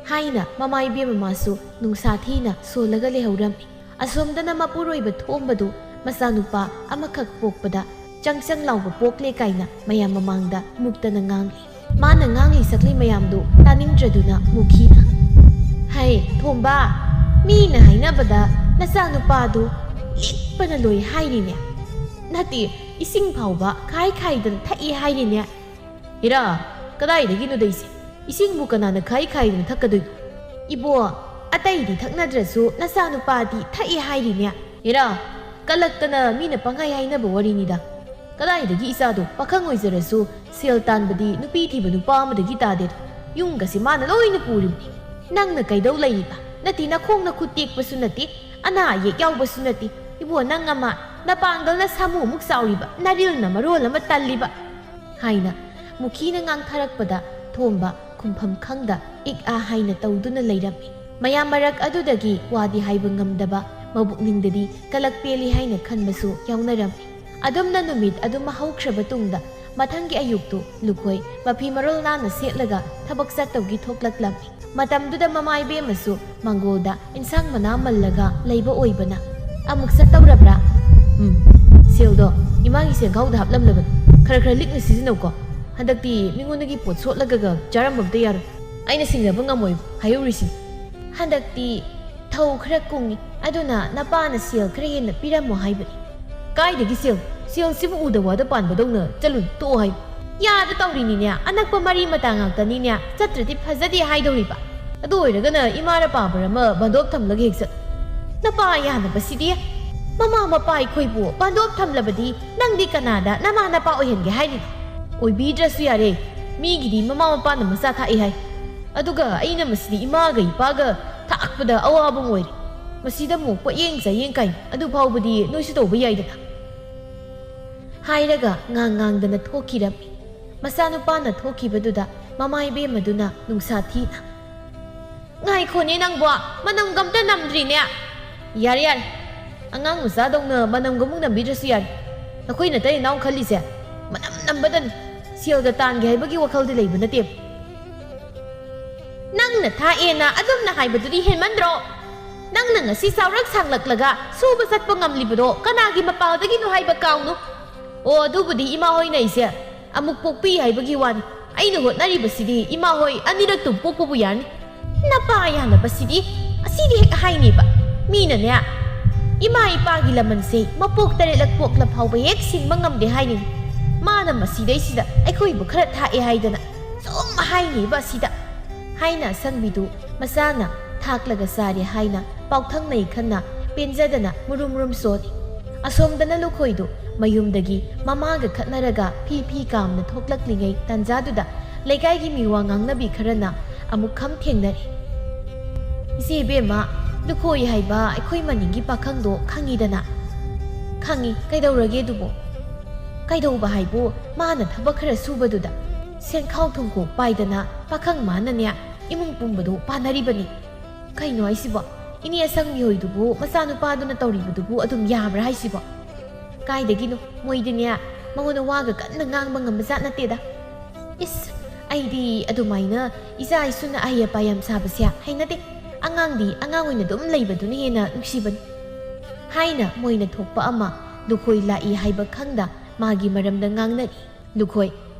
ꯍꯥꯏꯅ ꯃꯃꯥꯏꯕꯦꯝꯃ ꯃꯥꯁꯨ ꯅꯨꯡꯁꯥ ꯊꯤꯅ ꯁꯣꯜꯂꯒ ꯂꯩꯍꯧꯔꯝꯃꯤ꯫ ꯑꯁꯣꯝꯗꯅ ꯃꯄꯨꯔꯣꯏꯕ ꯊꯣꯝꯕꯗꯨ ꯃꯆꯥꯅꯨꯄꯥ ꯑꯃꯈꯛ ꯄꯣꯛꯄꯗ ꯆꯪ ꯂꯥꯎꯕ ꯄꯣꯛꯂꯦ ꯀꯥꯏꯅ ꯃꯌꯥꯝ ꯃꯃꯥꯡꯗ ꯃꯨꯛꯇꯅ ꯉꯥꯡꯂꯤ꯫ ꯃꯥꯅ ꯉꯥꯡꯂꯤ ꯁꯛꯂꯤ ꯃꯌꯥꯝꯗꯨ ꯇꯥꯅꯤꯡꯗ꯭ꯔꯗꯨꯅ ꯃꯨꯈꯤꯅ "ꯍꯩ ꯊꯣꯝꯕ, ꯃꯤꯅ ꯍꯥꯏꯅꯕꯗ ꯅꯆꯥꯅꯨꯄꯥꯗꯨ ꯂꯤꯛꯄꯅ ꯂꯣꯏ ꯍꯥꯏꯔꯤꯅꯦ. ꯅꯠꯇꯦ, ꯏꯁꯤꯡ ꯐꯥꯎꯕ ꯈꯥꯏꯗꯅ ꯊꯛꯏ ꯍꯥꯏꯔꯤꯅꯦ. ꯍꯤꯔꯥ, ꯀꯗꯥꯏꯗꯒꯤꯅꯣꯗ ꯏꯁꯤꯡꯕꯨ ꯀꯅꯥꯅ ꯈꯥꯏꯗꯅ ꯊꯛꯀꯗꯣꯏꯅꯣ? ꯏꯕꯣ, ꯑꯇꯩꯗꯤ ꯊꯛꯅꯗ꯭ꯔꯁꯨ ꯅꯆꯥꯅꯨꯄꯥꯗꯤ ꯊꯛꯏ ꯍꯥꯏꯔꯤꯅꯦ. ꯍꯤꯔꯥ, ꯀꯜꯂꯛꯇꯅ ꯃꯤꯅ ꯄꯪꯍꯥꯏ ꯍꯥꯏꯅꯕ ꯋꯥꯔꯤꯅꯤꯗ. ꯀꯗꯥꯏꯗꯒꯤ ꯏꯆꯥꯗꯣ ꯄꯥꯈꯪ ꯑꯣꯏꯖꯔꯁꯨ ꯁꯦꯜ ꯇꯥꯟꯕꯗꯤ ꯅꯨꯄꯤ ꯊꯤꯕ ꯅꯨꯄꯥ ꯑꯃꯗꯒꯤ ꯇꯥꯗꯦꯗ. ꯌꯨꯝꯒꯁꯤ ꯃꯥꯅ ꯂꯣꯏꯅ ꯄꯨꯔꯤꯕꯅꯤ. ꯅꯪꯅ ꯀꯩꯗꯧ ꯂꯩꯔꯤꯕ? ꯅꯠꯇꯦ, ꯅꯈꯣꯡ ꯅꯈꯨꯠ ꯇꯦꯛꯄꯁꯨ ꯅꯠꯇꯦ, ꯑꯅꯥ ꯑꯌꯦꯛ ꯌꯥꯎꯕꯁꯨ ꯅꯠꯇꯦ. ꯏꯕꯣ, ꯅꯪ ꯑꯃ ꯅꯄꯥꯡꯒꯜꯅ ꯁꯥꯃꯨꯃꯨꯛ ꯆꯥꯎꯔꯤꯕ, ꯅꯔꯤꯜꯅ ꯃꯔꯣꯜ ꯑꯃ ꯇꯜꯂꯤꯕ ꯍꯥꯏꯅ ꯃꯨꯈꯤꯅ ꯉꯥꯡꯊꯔꯛꯄꯗ ꯊꯣꯝꯕ ꯈꯨꯝꯐꯝ ꯈꯪꯗ ꯏꯛ-ꯑ ꯍꯥꯏꯅ ꯇꯧꯗꯨꯅ ꯂꯩꯔꯝꯃꯤ. ꯃꯌꯥꯝ ꯃꯔꯛ ꯑꯗꯨꯗꯒꯤ ꯋꯥꯗꯤ ꯍꯥꯏꯕ ꯉꯝꯗꯕ, ꯃꯕꯨꯛꯅꯤꯡꯗꯗꯤ ꯀꯂꯛ ꯄꯦꯜꯂꯤ ꯍꯥꯏꯅ ꯈꯟꯕꯁꯨ ꯌꯥꯎꯅꯔꯝꯃꯤ. ꯑꯗꯨꯝꯅ ꯅꯨꯃꯤꯠ ꯑꯗꯨꯃ ꯍꯧꯈ꯭ꯔꯕ ꯇꯨꯡꯗ ꯃꯊꯪꯒꯤ ꯑꯌꯨꯛꯇꯨ ꯂꯨꯈꯣꯏ ꯃꯐꯤ ꯃꯔꯣꯜ ꯅꯥꯟꯅ ꯁꯦꯠꯂꯒ ꯊꯕꯛ ꯆꯠꯇꯧꯒꯤ ꯊꯣꯛꯂꯛꯂꯝꯃꯤ. ꯃꯇꯝꯗꯨꯗ ꯃꯃꯥ ꯏꯕꯦꯝꯃꯁꯨ ꯃꯥꯡꯒꯣꯜꯗ ꯏꯟꯁꯥꯡ ꯃꯅꯥ ꯃꯜꯂꯒ ꯂꯩꯕ ꯑꯣꯏꯕꯅ, ꯑꯃꯨꯛ ꯆꯠꯇꯧꯔꯕ꯭ꯔꯥ? ꯁꯦꯜꯗꯣ ꯏꯃꯥꯒꯤ ꯁꯦꯟꯈꯥꯎꯗ ꯍꯥꯞꯂꯝꯂꯕꯅꯤ. ꯈꯔ ꯂꯤꯛꯅ ꯁꯤꯖꯤꯟꯅꯧꯀꯣ. ꯍꯟꯗꯛꯇꯤ ꯃꯤꯉꯣꯟꯗꯒꯤ ꯄꯣꯠ ꯁꯣꯠꯂꯒ ꯆꯥꯔꯝꯕ ꯑꯝꯇ ꯌꯥꯔꯣꯏ. ꯑꯩꯅ ꯁꯤꯡꯅꯕ ꯉꯝꯃꯣꯏ ꯍꯥꯏꯍꯧꯔꯤꯁꯤꯅꯤ. ꯍꯟꯗꯛꯇꯤ ꯊꯧ ꯈꯔ ꯀꯨꯡꯉꯤ, ꯑꯗꯨꯅ ꯅꯄꯥꯅ ꯁꯦꯜ ꯈꯔ ꯍꯦꯟꯅ ꯄꯤꯔꯝꯃꯣ ꯍꯥꯏꯕꯅꯤ. ꯀꯥꯏꯗꯒꯤ ꯁꯦꯜꯁꯤꯕꯨ ꯎꯗ ꯋꯥꯗ ꯄꯥꯟꯕꯗꯧꯅ ꯆꯠꯂꯨ ꯇꯣꯛꯑꯣ ꯍꯥꯏꯕ. ꯌꯥꯗ ꯇꯧꯔꯤꯅꯤꯅꯦ, ꯑꯅꯛꯄ ꯃꯔꯤ ꯃꯇꯥ ꯉꯥꯛꯇꯅꯤꯅꯦ, ꯆꯠꯇ꯭ꯔꯗꯤ ꯐꯖꯗꯦ ꯍꯥꯏꯗꯧꯔꯤꯕ. ꯑꯗꯨ ꯑꯣꯏꯔꯒꯅꯏꯃꯥꯅ ꯄꯥꯕꯔ ꯑꯃ ꯕꯟꯗꯣꯞ ꯊꯝꯂꯒ ꯍꯦꯛ ꯆꯠ. ꯅꯄꯥ ꯌꯥꯅꯕꯁꯤꯗꯤ. ꯃꯃꯥ ꯃꯄꯥ ꯑꯩꯈꯣꯏꯕꯨ ꯕꯟꯗꯣꯞ ꯊꯝꯂꯕꯗꯤ ꯅꯪꯗꯤ ꯀꯅꯥꯗ ꯅꯃꯥ ꯅꯄꯥ ꯑꯣꯏꯍꯟꯒꯦ ꯍꯥꯏꯔꯤꯅꯣ? ꯑꯣꯏꯕꯤꯗ꯭ꯔꯁꯨ ꯌꯥꯔꯦ. ꯃꯤꯒꯤꯗꯤ ꯃꯃꯥ ꯃꯄꯥꯅ ꯃꯆా ꯊꯥꯛꯏ ꯍꯥꯏ, ꯑꯗꯨꯒ ꯑꯩꯅ ꯃꯁꯤꯗꯤ ꯏꯃꯥꯒ ꯏꯄꯥꯒ ꯊꯥꯛꯄꯗ ꯑꯋꯥꯕ ꯑꯣꯏꯔꯦ. ꯃꯁꯤꯗ ꯑꯃꯨꯛ ꯄꯣꯠꯌꯦꯡ ꯆꯥꯌꯦꯡ ꯀꯥꯏ, ꯑꯗꯨ ꯐꯥꯎꯕꯗꯤ ꯅꯣꯏꯁꯨ ꯇꯧꯕ ꯌꯥꯏꯗꯅ ꯍꯥꯏꯔꯒ ꯉꯥꯡꯗꯅ ꯊꯣꯛꯈꯤꯔꯝꯃꯤ. ꯃꯆꯥꯅꯨꯄꯥꯅ ꯊꯣꯛꯈꯤꯕꯗꯨꯗ ꯃꯃꯥ ꯏꯕꯦꯝꯃꯗꯨꯅ ꯅꯨꯡꯁꯥ ꯊꯤꯅ, ꯉꯥꯏꯈꯣꯅꯦ ꯅꯪꯕꯣ, ꯃꯅꯝꯒ ꯑꯝꯇ ꯅꯝꯗ꯭ꯔꯤꯅꯦ. ꯌꯥꯔꯦ, ꯑꯉꯥꯡ ꯃꯆꯥꯗꯧꯅ ꯃꯅꯝꯒꯃꯨꯛ ꯅꯝꯕꯤꯗ꯭ꯔꯁꯨ ꯌꯥꯔꯦ. ꯅꯈꯣꯏ ꯅꯇꯩ ꯅꯅꯥꯎ ꯈꯜꯂꯤꯁꯦ ꯃꯅꯝ ꯅꯝꯕꯗꯅꯤ, ꯁꯦꯜꯒ ꯇꯥꯟꯒꯦ ꯍꯥꯏꯕꯒꯤ ꯋꯥꯈꯜꯗꯤ ꯂꯩꯕ ꯅꯠꯇꯦꯕ. ꯅꯪꯅ ꯊꯥꯛꯑꯦꯅ ꯑꯗꯨꯝꯅ ꯍꯥꯏꯕꯗꯨꯗꯤ ꯍꯦꯟꯃꯟꯗ꯭ꯔꯣ? ꯅꯪꯅ ꯉꯁꯤ ꯆꯥꯎꯔꯛ ꯁꯥꯡꯂꯛꯂꯒ ꯁꯨꯕ ꯆꯠꯄ ꯉꯝꯂꯤꯕꯗꯣ ꯀꯅꯥꯒꯤ ꯃꯄꯥꯜꯗꯒꯤꯅꯣ ꯍꯥꯏꯕ ꯀꯥꯎꯅꯨ. ꯑꯣ, ꯑꯗꯨꯕꯨꯗꯤ ꯏꯃꯥ ꯍꯣꯏꯅ ꯑꯩꯁꯦ ꯑꯃꯨꯛ ꯄꯣꯛꯄꯤ ꯍꯥꯏꯕꯒꯤ ꯋꯥꯅꯤ. ꯑꯩꯅ ꯍꯣꯠꯅꯔꯤꯕꯁꯤꯗꯤ ꯏꯃꯥ ꯍꯣꯏ ꯑꯅꯤꯔꯛꯇꯨ ꯄꯣꯛꯄꯕꯨ ꯌꯥꯔꯅꯤ. ꯅꯄꯥ ꯌꯥꯅꯕꯁꯤꯗꯤ ꯑꯁꯤꯗꯤ ꯍꯦꯛ ꯍꯥꯏꯅꯦꯕ. ꯃꯤꯅꯅꯦ ꯏꯃꯥ ꯏꯄꯥꯒꯤ ꯂꯃꯟꯁꯦ ꯃꯄꯣꯛ 3ꯂꯛ ꯄꯣꯛꯂ ꯐꯥꯎꯕ ꯍꯦꯛ ꯁꯤꯡꯕ ꯉꯝꯗꯦ ꯍꯥꯏꯅꯤꯡ. ꯃꯥꯅ ꯃꯁꯤꯗꯩꯁꯤꯗ ꯑꯩꯈꯣꯏꯕꯨ ꯈꯔ ꯊꯥꯛꯑꯦ ꯍꯥꯏꯗꯅ ꯁꯨꯝ ꯍꯥꯏꯅꯦꯕ ꯑꯁꯤꯗ ꯍꯥꯏꯅ ꯑꯁꯪꯕꯤꯗꯨ ꯃꯆꯥꯅ ꯊꯥꯛꯂꯒ ꯆꯥꯔꯦ ꯍꯥꯏꯅ ꯄꯥꯎꯊꯪꯅꯩ ꯈꯟꯅ ꯄꯦꯟꯖꯗꯅ ꯃꯨꯔꯨꯝ ꯁꯣꯜꯂꯤ. ꯑꯁꯣꯝꯗꯅ ꯂꯨꯈꯣꯏꯗꯨ ꯃꯌꯨꯝꯗꯒꯤ ꯃꯃꯥꯒ ꯈꯠꯅꯔꯒ ꯐꯤ ꯀꯥꯝꯅ ꯊꯣꯛꯂꯛꯂꯤꯉꯩ ꯇꯥꯟꯖꯥꯗꯨꯗ ꯂꯩꯀꯥꯏꯒꯤ ꯃꯤꯋꯥ ꯉꯥꯡꯅꯕꯤ ꯈꯔꯅ ꯑꯃꯨꯛ ꯈꯝ ꯊꯦꯡꯅꯔꯤ. ꯏꯆꯦ ꯏꯕꯦꯝꯃ, ꯂꯨꯈꯣꯏ ꯍꯥꯏꯕ ꯑꯩꯈꯣꯏ ꯃꯅꯤꯡꯒꯤ ꯄꯥꯈꯪꯗꯣ ꯈꯪꯉꯤꯗꯅ? ꯈꯪꯉꯤ. ꯀꯩꯗꯧꯔꯒꯦ ꯑꯗꯨꯕꯨ? ꯀꯩꯗꯧꯕ ꯍꯥꯏꯕꯨ, ꯃꯥꯅ ꯊꯕꯛ ꯈꯔ ꯁꯨꯕꯗꯨꯗ ꯁꯦꯟꯈꯥꯎ ꯊꯨꯝꯈꯣꯛ ꯄꯥꯏꯗꯅ ꯄꯥꯈꯪ ꯃꯥꯅꯅꯦ ꯏꯃꯨꯡ ꯄꯨꯝꯕꯗꯨ ꯄꯥꯟꯅꯔꯤꯕꯅꯤ. ꯀꯩꯅꯣ ꯍꯥꯏꯁꯤꯕꯣ? ꯏꯅꯦ ꯑꯁꯪꯕꯤ ꯍꯣꯏꯗꯨꯕꯨ ꯃꯆꯥꯅꯨꯄꯥꯗꯨꯅ ꯇꯧꯔꯤꯕꯗꯨꯕꯨ ꯑꯗꯨꯝ ꯌꯥꯕ꯭ꯔꯥ ꯍꯥꯏꯁꯤꯕꯣ? ꯀꯥꯏꯗꯒꯤꯅꯣ, ꯃꯣꯏꯗꯤꯅꯦ ꯃꯉꯣꯟꯗ ꯋꯥꯒ ꯀꯟꯅ ꯉꯥꯡꯕ ꯉꯝꯕ ꯖꯥꯠ ꯅꯠꯇꯦꯗ. ꯏꯁ, ꯑꯩꯗꯤ ꯑꯗꯨꯃꯥꯏꯅ ꯏꯆꯥ ꯏꯁꯨꯅ ꯑꯍꯩ ꯑꯄꯥ ꯌꯥꯝ ꯁꯥꯕꯁꯦ ꯍꯩꯅꯗꯦ. ꯑꯉꯥꯡꯗꯤ ꯑꯉꯥꯡ ꯑꯣꯏꯅ ꯑꯗꯨꯝ ꯂꯩꯕꯗꯨꯅ ꯍꯦꯟꯅ ꯅꯨꯡꯁꯤꯕꯅꯤ ꯍꯥꯏꯅ ꯃꯣꯏꯅ ꯊꯣꯛꯄ ꯑꯃ ꯂꯨꯈꯣꯏ ꯂꯥꯛꯏ ꯍꯥꯏꯕ ꯈꯪꯗ ꯃꯥꯒꯤ ꯃꯔꯝꯗ ꯉꯥꯡꯅꯔꯤ. ꯂꯨꯈꯣꯏ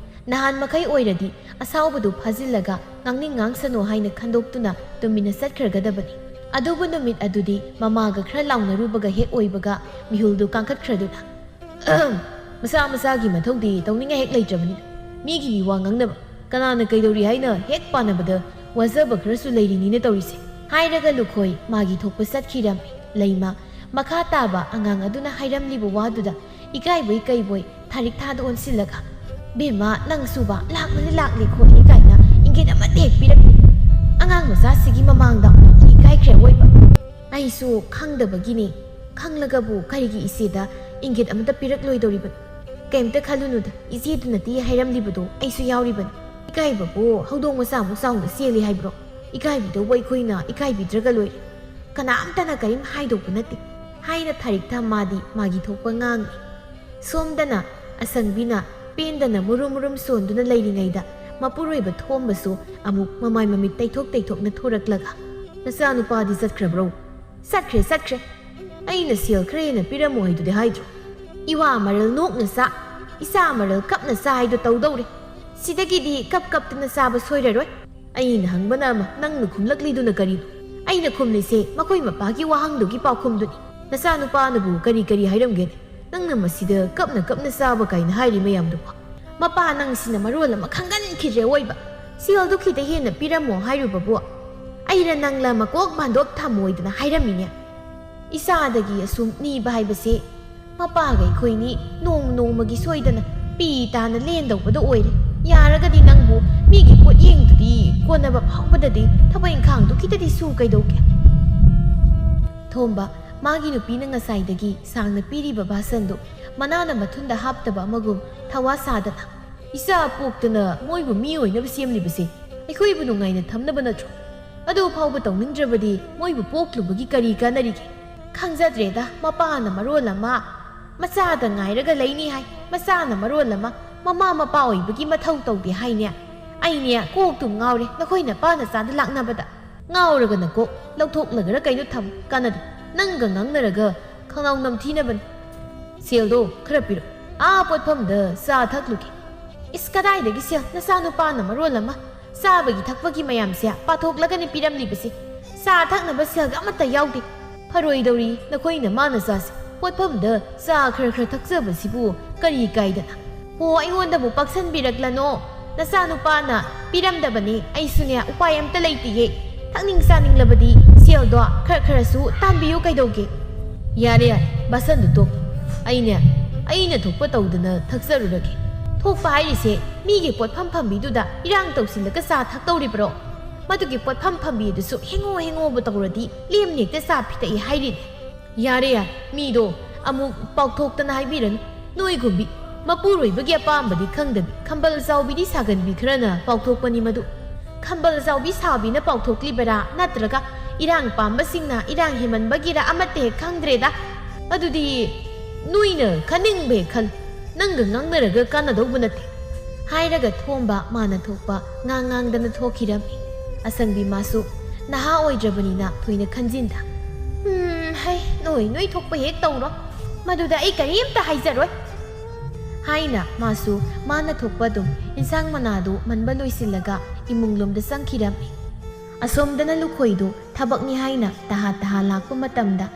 ꯅꯍꯥꯟ ꯃꯈꯩ ꯑꯣꯏꯔꯗꯤ ꯑꯁꯥꯎꯕꯗꯨ ꯐꯥꯖꯤꯜꯂꯒ ꯉꯥꯡꯅꯤꯡ ꯉꯥꯡꯁꯅꯣ ꯍꯥꯏꯅ ꯈꯟꯗꯣꯛꯇꯨꯅ ꯇꯨꯃꯤꯟꯅ ꯆꯠꯈ꯭ꯔꯒꯗꯕꯅꯤ. ꯑꯗꯨꯕꯨ ꯅꯨꯃꯤꯠ ꯑꯗꯨꯗꯤ ꯃꯃꯥꯒ ꯈꯔ ꯂꯥꯎꯅꯔꯨꯕꯒ ꯍꯦꯛ ꯑꯣꯏꯕꯒ ꯃꯤꯍꯨꯜꯗꯨ ꯀꯥꯡꯈꯠꯈ꯭ꯔꯗꯨꯅ, ꯃꯁꯥꯒꯤ ꯃꯊꯧꯗꯤ ꯇꯧꯅꯤꯡꯉꯥꯏ ꯍꯦꯛ ꯂꯩꯇ꯭ꯔꯕꯅꯤ. ꯃꯤꯒꯤ ꯃꯤꯋꯥ ꯉꯥꯡꯅꯕ, ꯀꯅꯥꯅ ꯀꯩꯗꯧꯔꯤ ꯍꯥꯏꯅ ꯍꯦꯛ ꯄꯥꯅꯕꯗ ꯋꯥꯖꯕ ꯈꯔꯁꯨ ꯂꯩꯔꯤꯅꯤꯅ ꯇꯧꯔꯤꯁꯦ ꯍꯥꯏꯔꯒ ꯂꯨꯈꯣꯏ ꯃꯥꯒꯤ ꯊꯣꯛꯄ ꯆꯠꯈꯤꯔꯝꯃꯤ. ꯂꯩꯃ ꯃꯈꯥ ꯇꯥꯕ ꯑꯉꯥꯡ ꯑꯗꯨꯅ ꯍꯥꯏꯔꯝꯂꯤꯕ ꯋꯥꯗꯨꯗ ꯏꯀꯥꯏꯕꯣꯏ ꯀꯩꯕꯣꯏ ꯊꯥꯔꯤꯛ ꯊꯥꯗ ꯑꯣꯟꯁꯤꯜꯂꯒ, ꯕꯦꯝꯃ ꯅꯪꯁꯨꯕ ꯂꯥꯛꯂꯦ ꯈꯣꯠꯂꯦ ꯀꯥꯏꯅ ꯏꯪꯒꯤꯠ ꯑꯃꯠꯇ ꯍꯦꯛ ꯄꯤꯔꯛꯅꯤ. ꯑꯉꯥꯡ ꯃꯆꯥꯁꯤꯒꯤ ꯃꯃꯥꯡꯗ ꯏꯀꯥꯏꯈ꯭ꯔꯦ ꯑꯣꯏꯕ. ꯑꯩꯁꯨ ꯈꯪꯗꯕꯒꯤꯅꯤ. ꯈꯪꯂꯒꯕꯨ ꯀꯔꯤꯒꯤ ꯏꯆꯦꯗ ꯏꯪꯒꯤꯠ ꯑꯃꯠꯇ ꯄꯤꯔꯛꯂꯣꯏꯗꯧꯔꯤꯕꯅꯤ? ꯀꯩꯝꯇ ꯈꯜꯂꯨꯅꯨꯗ, ꯏꯆꯦꯗꯨꯅꯗꯤ ꯍꯥꯏꯔꯝꯂꯤꯕꯗꯣ ꯑꯩꯁꯨ ꯌꯥꯎꯔꯤꯕꯅꯤ. ꯏꯀꯥꯏꯕꯕꯨ ꯍꯧꯗꯣꯡ ꯃꯆꯥꯃꯨꯛ ꯆꯥꯎꯅ ꯆꯦꯜꯂꯤ ꯍꯥꯏꯕ꯭ꯔꯣ? ꯏꯀꯥꯏꯕꯤꯗꯧꯕ ꯑꯩꯈꯣꯏꯅ ꯏꯀꯥꯏꯕꯤꯗ꯭ꯔꯒ ꯂꯣꯏꯔꯦ. ꯀꯅꯥꯝꯇꯅ ꯀꯔꯤꯝ ꯍꯥꯏꯗꯧꯕ ꯅꯠꯇꯦ ꯍꯥꯏꯅ ꯊꯥꯔꯤꯛꯊ ꯃꯥꯗꯤ ꯃꯥꯒꯤ ꯊꯣꯛꯄ ꯉꯥꯡꯉꯤ. ꯁꯣꯝꯗꯅ ꯑꯁꯪꯕꯤꯅ ꯄꯦꯟꯗꯅ ꯃꯨꯔꯨꯝ ꯁꯣꯟꯗꯨꯅ ꯂꯩꯔꯤꯉꯩꯗ ꯃꯄꯨꯔꯣꯏꯕ ꯊꯣꯝꯕꯁꯨ ꯑꯃꯨꯛ ꯃꯃꯥꯏ ꯃꯃꯤꯠ ꯇꯩꯊꯣꯛꯅ ꯊꯣꯔꯛꯂꯒ, ꯅꯆꯥꯅꯨꯄꯥꯗꯤ ꯆꯠꯈ꯭ꯔꯕ꯭ꯔꯣ? ꯆꯠꯈ꯭ꯔꯦ. ꯑꯩꯅ ꯁꯦꯜ ꯈꯔ ꯍꯦꯟꯅ ꯄꯤꯔꯝꯃꯣ ꯍꯥꯏꯗꯨꯗꯤ ꯍꯥꯏꯗ꯭ꯔꯣ? ꯏꯋꯥ ꯃꯔꯜ ꯅꯣꯛꯅ ꯆꯥ, ꯏꯆꯥ ꯃꯔꯜ ꯀꯞꯅ ꯆꯥ ꯍꯥꯏꯗꯣ ꯇꯧꯗꯧꯔꯦ. ꯁꯤꯗꯒꯤꯗꯤ ꯀꯞꯇꯅ ꯆꯥꯕ ꯁꯣꯏꯔꯔꯣꯏ. ꯑꯩꯅ ꯍꯪꯕꯅ ꯑꯃ, ꯅꯪꯅ ꯈꯨꯝꯂꯛꯂꯤꯗꯨꯅ ꯀꯔꯤꯅꯣ? ꯑꯩꯅ ꯈꯨꯝꯂꯤꯁꯦ ꯃꯈꯣꯏ ꯃꯄꯥꯒꯤ ꯋꯥꯍꯪꯗꯨꯒꯤ ꯄꯥꯎꯈꯨꯝꯗꯨꯅꯤ. ꯅꯆꯥꯅꯨꯄꯥꯅꯕꯨ ꯀꯔꯤ ꯍꯥꯏꯔꯝꯒꯦꯅꯦ? ꯅꯪꯅ ꯃꯁꯤꯗ ꯀꯞꯅ ꯆꯥꯕ ꯀꯥꯏꯅ ꯍꯥꯏꯔꯤ ꯃꯌꯥꯝꯗꯨꯕꯨ. ꯃꯄꯥ ꯅꯪꯁꯤꯅ ꯃꯔꯣꯜ ꯑꯃ ꯈꯪꯒꯟꯈꯤꯗ꯭ꯔꯦ ꯑꯣꯏꯕ. ꯁꯦꯜꯗꯨ ꯈꯤꯇ ꯍꯦꯟꯅ ꯄꯤꯔꯝꯃꯣ ꯍꯥꯏꯔꯨꯕꯕꯨ ꯑꯩꯅ ꯅꯪꯂ ꯃꯀꯣꯛ ꯃꯥꯟꯗꯣꯞ ꯊꯝꯃꯣꯏꯗꯅ ꯍꯥꯏꯔꯝꯃꯤꯅꯦ. ꯏꯆꯥꯗꯒꯤ ꯑꯁꯨꯝ ꯅꯤꯕ ꯍꯥꯏꯕꯁꯦ ꯃꯄꯥꯒ ꯑꯩꯈꯣꯏꯅꯤ ꯅꯣꯡꯃꯒꯤ ꯁꯣꯏꯗꯅ ꯄꯤ ꯇꯥꯅ ꯂꯦꯟꯗꯧꯕꯗ ꯑꯣꯏꯔꯦ. ꯌꯥꯔꯒꯗꯤ ꯅꯪꯕꯨ ꯃꯤꯒꯤ ꯄꯣꯠꯌꯦꯡꯗꯨꯗꯤ ꯀꯣꯟꯅꯕ ꯐꯥꯎꯕꯗꯗꯤ ꯊꯕꯛ ꯏꯪꯈꯥꯡꯗꯨ ꯈꯤꯇꯗꯤ ꯁꯨ ꯀꯩꯗꯧꯒꯦ? ꯊꯣꯝꯕ ꯃꯥꯒꯤ ꯅꯨꯄꯤꯅ ꯉꯁꯥꯏꯗꯒꯤ ꯁꯥꯡꯅ ꯄꯤꯔꯤꯕ ꯚꯥꯁꯟꯗꯨ ꯃꯅꯥꯅ ꯃꯊꯨꯟꯗ ꯍꯥꯞꯇꯕ ꯑꯃꯒꯨꯝ ꯊꯋꯥ ꯁꯥꯗꯅ, ꯏꯆꯥ ꯄꯣꯛꯇꯅ ꯃꯣꯏꯕꯨ ꯃꯤ ꯑꯣꯏꯅꯕ ꯁꯦꯝꯂꯤꯕꯁꯦ ꯑꯩꯈꯣꯏꯕꯨ ꯅꯨꯡꯉꯥꯏꯅ ꯊꯝꯅꯕ ꯅꯠꯇ꯭ꯔꯣ? ꯑꯗꯨ ꯐꯥꯎꯕ ꯇꯧꯅꯤꯡꯗ꯭ꯔꯕꯗꯤ ꯃꯣꯏꯕꯨ ꯄꯣꯛꯂꯨꯕꯒꯤ ꯀꯔꯤ ꯀꯥꯟꯅꯔꯤꯒꯦ? ꯈꯪꯖꯗ꯭ꯔꯦꯗ. ꯃꯄꯥꯅ ꯃꯔꯣꯜ ꯑꯃ ꯃꯆꯥꯗ ꯉꯥꯏꯔꯒ ꯂꯩꯅꯤ ꯍꯥꯏ, ꯃꯆꯥꯅ ꯃꯔꯣꯜ ꯑꯃ ꯃꯃꯥ ꯃꯄꯥ ꯑꯣꯏꯕꯒꯤ ꯃꯊꯧ ꯇꯧꯗꯦ ꯍꯥꯏꯅꯦ. ꯑꯩꯅꯦ ꯀꯣꯛꯇꯨꯝ ꯉꯥꯎꯔꯦ ꯅꯈꯣꯏ ꯅꯄꯥ ꯅꯆꯥꯗ ꯂꯥꯛꯅꯕꯗ. ꯉꯥꯎꯔꯒꯅ ꯀꯣꯛ ꯂꯧꯊꯣꯛꯂꯒꯔ ꯀꯩꯅꯣ ꯊꯝ. ꯀꯥꯟꯅꯗꯦ. ꯅꯪꯒ ꯉꯥꯡꯅꯔꯒ ꯈꯪꯅꯥꯎ ꯅꯝꯊꯤꯅꯕꯅꯤ. ꯁꯦꯜꯗꯣ ꯈꯔ ꯄꯤꯔꯣ. ꯄꯣꯠꯐꯝꯗ ꯆꯥ ꯊꯛꯂꯨꯒꯦ. ꯏꯁ ꯀꯗꯥꯏꯗꯒꯤ ꯁꯦꯜ? ꯅꯆꯥꯅꯨꯄꯥꯅ ꯃꯔꯣꯜ ꯑꯃ ꯆꯥꯕꯒꯤ ꯊꯛꯄꯒꯤ ꯃꯌꯥꯝꯁꯦ ꯄꯥꯊꯣꯛꯂꯒꯅꯤ ꯄꯤꯔꯝꯂꯤꯕꯁꯦ. ꯆꯥ ꯊꯛꯅꯕ ꯁꯦꯜꯒ ꯑꯃꯠꯇ ꯌꯥꯎꯗꯦ. ꯐꯔꯣꯏꯗꯧꯔꯤ ꯅꯈꯣꯏꯅ ꯃꯥꯅ ꯆꯥꯁꯦ. ꯄꯣꯠꯐꯝꯗ ꯆꯥ ꯈꯔ ꯊꯛꯆꯕꯁꯤꯕꯨ ꯀꯔꯤ ꯀꯥꯏꯗꯅ? ꯍꯣ ꯑꯩꯉꯣꯟꯗꯕꯨ ꯄꯥꯛꯁꯟꯕꯤꯔꯛꯂꯅꯣ. ꯅꯆꯥꯅꯨꯄꯥꯅ ꯄꯤꯔꯝꯗꯕꯅꯤ. ꯑꯩꯁꯨꯅꯦ ꯎꯄꯥꯏ ꯑꯝꯇ ꯂꯩꯇꯤꯌꯦ. ꯊꯛꯅꯤꯡ ꯆꯥꯅꯤꯡꯂꯕꯗꯤ ꯁꯦꯜꯗꯣ ꯈꯔꯁꯨ ꯇꯥꯟꯕꯤꯌꯨ ꯀꯩꯗꯧꯒꯦ? ꯌꯥꯔꯦ ꯕꯥꯁꯟꯗꯨ ꯇꯣꯛ. ꯑꯩꯅ ꯊꯣꯛꯄ ꯇꯧꯗꯅ ꯊꯛꯆꯔꯨꯔꯒꯦ. ꯊꯣꯛꯄ ꯍꯥꯏꯔꯤꯁꯦ ꯃꯤꯒꯤ ꯄꯣꯠꯐꯝ ꯐꯝꯕꯤꯗꯨꯗ ꯏꯔꯥꯡ ꯇꯧꯁꯤꯜꯂꯒ ꯆꯥ ꯊꯛꯇꯧꯔꯤꯕ꯭ꯔꯣ? ꯃꯗꯨꯒꯤ ꯄꯣꯠꯐꯝ ꯐꯝꯕꯤꯗꯨꯁꯨ ꯍꯦꯡꯉꯣꯕ ꯇꯧꯔꯗꯤ ꯂꯦꯝꯅꯦꯛꯇ ꯆꯥ ꯄꯤꯊꯛꯏ ꯍꯥꯏꯔꯤꯅꯦ. ꯌꯥꯔꯦ ꯃꯤꯗꯣ ꯑꯃꯨꯛ ꯄꯥꯎꯊꯣꯛꯇꯅ ꯍꯥꯏꯕꯤꯔꯅꯨ. ꯅꯣꯏꯒꯨꯝꯕꯤ ꯃꯄꯨꯔꯣꯏꯕꯒꯤ ꯑꯄꯥꯝꯕꯗꯤ ꯈꯪꯗꯕꯤ ꯈꯝꯕꯜ ꯆꯥꯎꯕꯤꯗꯤ ꯁꯥꯒꯟꯕꯤ ꯈꯔꯅ ꯄꯥꯎꯊꯣꯛꯄꯅꯤ ꯃꯗꯨ. ꯈꯝꯕꯜ ꯆꯥꯎꯕꯤ ꯁꯥꯕꯤꯅ ꯄꯥꯎꯊꯣꯛꯂꯤꯕꯔꯥ ꯅꯠꯇ꯭ꯔꯒ ꯏꯔꯥꯡ ꯄꯥꯝꯕꯁꯤꯡꯅ ꯏꯔꯥꯡ ꯍꯦꯃꯟꯕꯒꯤꯔ ꯑꯃꯠꯇ ꯍꯦꯛ ꯈꯪꯗ꯭ꯔꯦꯗ. ꯑꯗꯨꯗꯤ ꯅꯣꯏꯅ ꯈꯟꯅꯤꯡꯕ ꯍꯦꯛ ꯈꯜ. ꯅꯪꯒ ꯉꯥꯡꯅꯔꯒ ꯀꯥꯟꯅꯗꯧꯕ ꯅꯠꯇꯦ ꯍꯥꯏꯔꯒ ꯊꯣꯝꯕ ꯃꯥꯅ ꯊꯣꯛꯄ ꯉꯥꯡꯗꯅ ꯊꯣꯛꯈꯤꯔꯝꯃꯤ. ꯑꯁꯪꯕꯤ ꯃꯥꯁꯨ ꯅꯍꯥ ꯑꯣꯏꯗ꯭ꯔꯕꯅꯤꯅ ꯊꯣꯏꯅ ꯈꯟꯖꯤꯟꯗ. ꯍꯩ ꯅꯣꯏ ꯊꯣꯛꯄ ꯍꯦꯛ ꯇꯧꯔꯣ. ꯃꯗꯨꯗ ꯑꯩ ꯀꯔꯤꯝꯇ ꯍꯥꯏꯖꯔꯣꯏ ꯍꯥꯏꯅ ꯃꯥꯁꯨ ꯃꯥꯅ ꯊꯣꯛꯄ ꯑꯗꯨꯝ ꯏꯟꯁꯥꯡ ꯃꯅꯥꯗꯨ ꯃꯟꯕ ꯂꯣꯏꯁꯤꯜꯂꯒ ꯏꯃꯨꯡꯂꯣꯝꯗ ꯆꯪꯈꯤꯔꯝꯃꯤ. ꯑꯁꯣꯝꯗꯅ ꯂꯨꯈꯣꯏꯗꯨ ꯊꯕꯛꯅꯤ ꯍꯥꯏꯅ ꯇꯍꯥ ꯂꯥꯛꯄ ꯃꯇꯝꯗ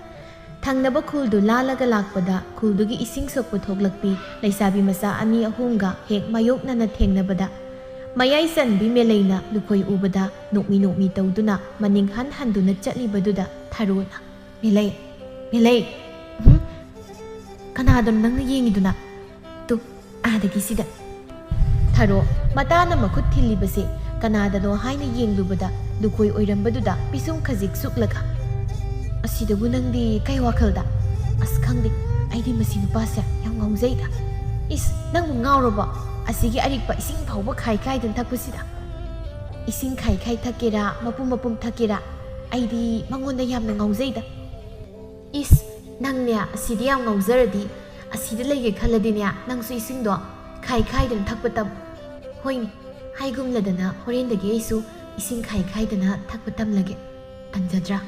ꯊꯪꯅꯕ ꯈꯨꯜꯗꯨ ꯂꯥꯜꯂꯒ ꯂꯥꯛꯄꯗ ꯈꯨꯜꯗꯨꯒꯤ ꯏꯁꯤꯡ ꯁꯣꯛꯄ ꯊꯣꯛꯂꯛꯄꯤ ꯂꯩꯁꯥꯕꯤ ꯃꯆꯥ 2-3ꯒ ꯍꯦꯛ ꯃꯥꯌꯣꯛꯅꯅ ꯊꯦꯡꯅꯕꯗ ꯃꯌꯥꯏ ꯆꯟꯕꯤ ꯃꯦꯂꯩꯅ ꯂꯨꯈꯣꯏ ꯎꯕꯗ ꯅꯣꯛꯃꯤ ꯇꯧꯗꯨꯅ ꯃꯅꯤꯡ ꯍꯟꯗꯨꯅ ꯆꯠꯂꯤꯕꯗꯨꯗ ꯊꯥꯔꯣꯅ, ꯃꯦꯂꯩ, ꯀꯅꯥꯗꯅꯣ ꯅꯪꯅ ꯌꯦꯡꯉꯤꯗꯨꯅ? ꯇꯨ ꯑꯥꯗꯒꯤ ꯁꯤꯗ. ꯊꯥꯔꯣ ꯃꯇꯥꯅ ꯃꯈꯨꯠ ꯊꯤꯜꯂꯤꯕꯁꯦ ꯀꯅꯥꯗꯅꯣ ꯍꯥꯏꯅ ꯌꯦꯡꯂꯨꯕꯗ ꯂꯨꯈꯣꯏ ꯑꯣꯏꯔꯝꯕꯗꯨꯗ ꯄꯤꯁꯨꯝ ꯈꯖꯤꯛ ꯁꯨꯛꯂꯒ, ꯑꯁꯤꯗꯕꯨ ꯅꯪꯗꯤ ꯀꯩ ꯋꯥꯈꯜꯗ? ꯑꯁ ꯈꯪꯗꯦ, ꯑꯩꯗꯤ ꯃꯁꯤ ꯅꯨꯄꯥꯁꯦ ꯌꯥꯝ ꯉꯥꯎꯖꯩꯗ. ꯏꯁ ꯅꯪꯕꯨ ꯉꯥꯎꯔꯕꯣ? ꯑꯁꯤꯒꯤ ꯑꯔꯤꯛꯄ ꯏꯁꯤꯡ ꯐꯥꯎꯕ ꯈꯥꯏꯗꯅ ꯊꯛꯄꯁꯤꯗ. ꯏꯁꯤꯡ ꯈꯥꯏ ꯊꯛꯀꯦꯔꯥ ꯃꯄꯨꯝ ꯊꯛꯀꯦꯔꯥ ꯑꯩꯗꯤ ꯃꯉꯣꯟꯗ ꯌꯥꯝꯅ ꯉꯥꯎꯖꯩꯗ. ꯏꯁ ꯅꯪꯅꯦ ꯑꯁꯤꯗꯤ ꯌꯥꯝ ꯉꯥꯎꯖꯔꯗꯤ ꯑꯁꯤꯗ ꯂꯩꯒꯦ ꯈꯜꯂꯗꯤꯅꯦ ꯅꯪꯁꯨ ꯏꯁꯤꯡꯗꯣ ꯈꯥꯏꯗꯅ ꯊꯛꯄ ꯇꯝ. ꯍꯣꯏꯅꯦ ꯍꯥꯏꯒꯨꯝꯂꯗꯅ ꯍꯣꯔꯦꯟꯗꯒꯤ ꯑꯩꯁꯨ ꯏꯁꯤꯡ ꯈꯥꯏꯗꯅ ꯊꯛꯄ ꯇꯝꯂꯒꯦ. ꯇꯟꯖꯗ꯭ꯔꯥ?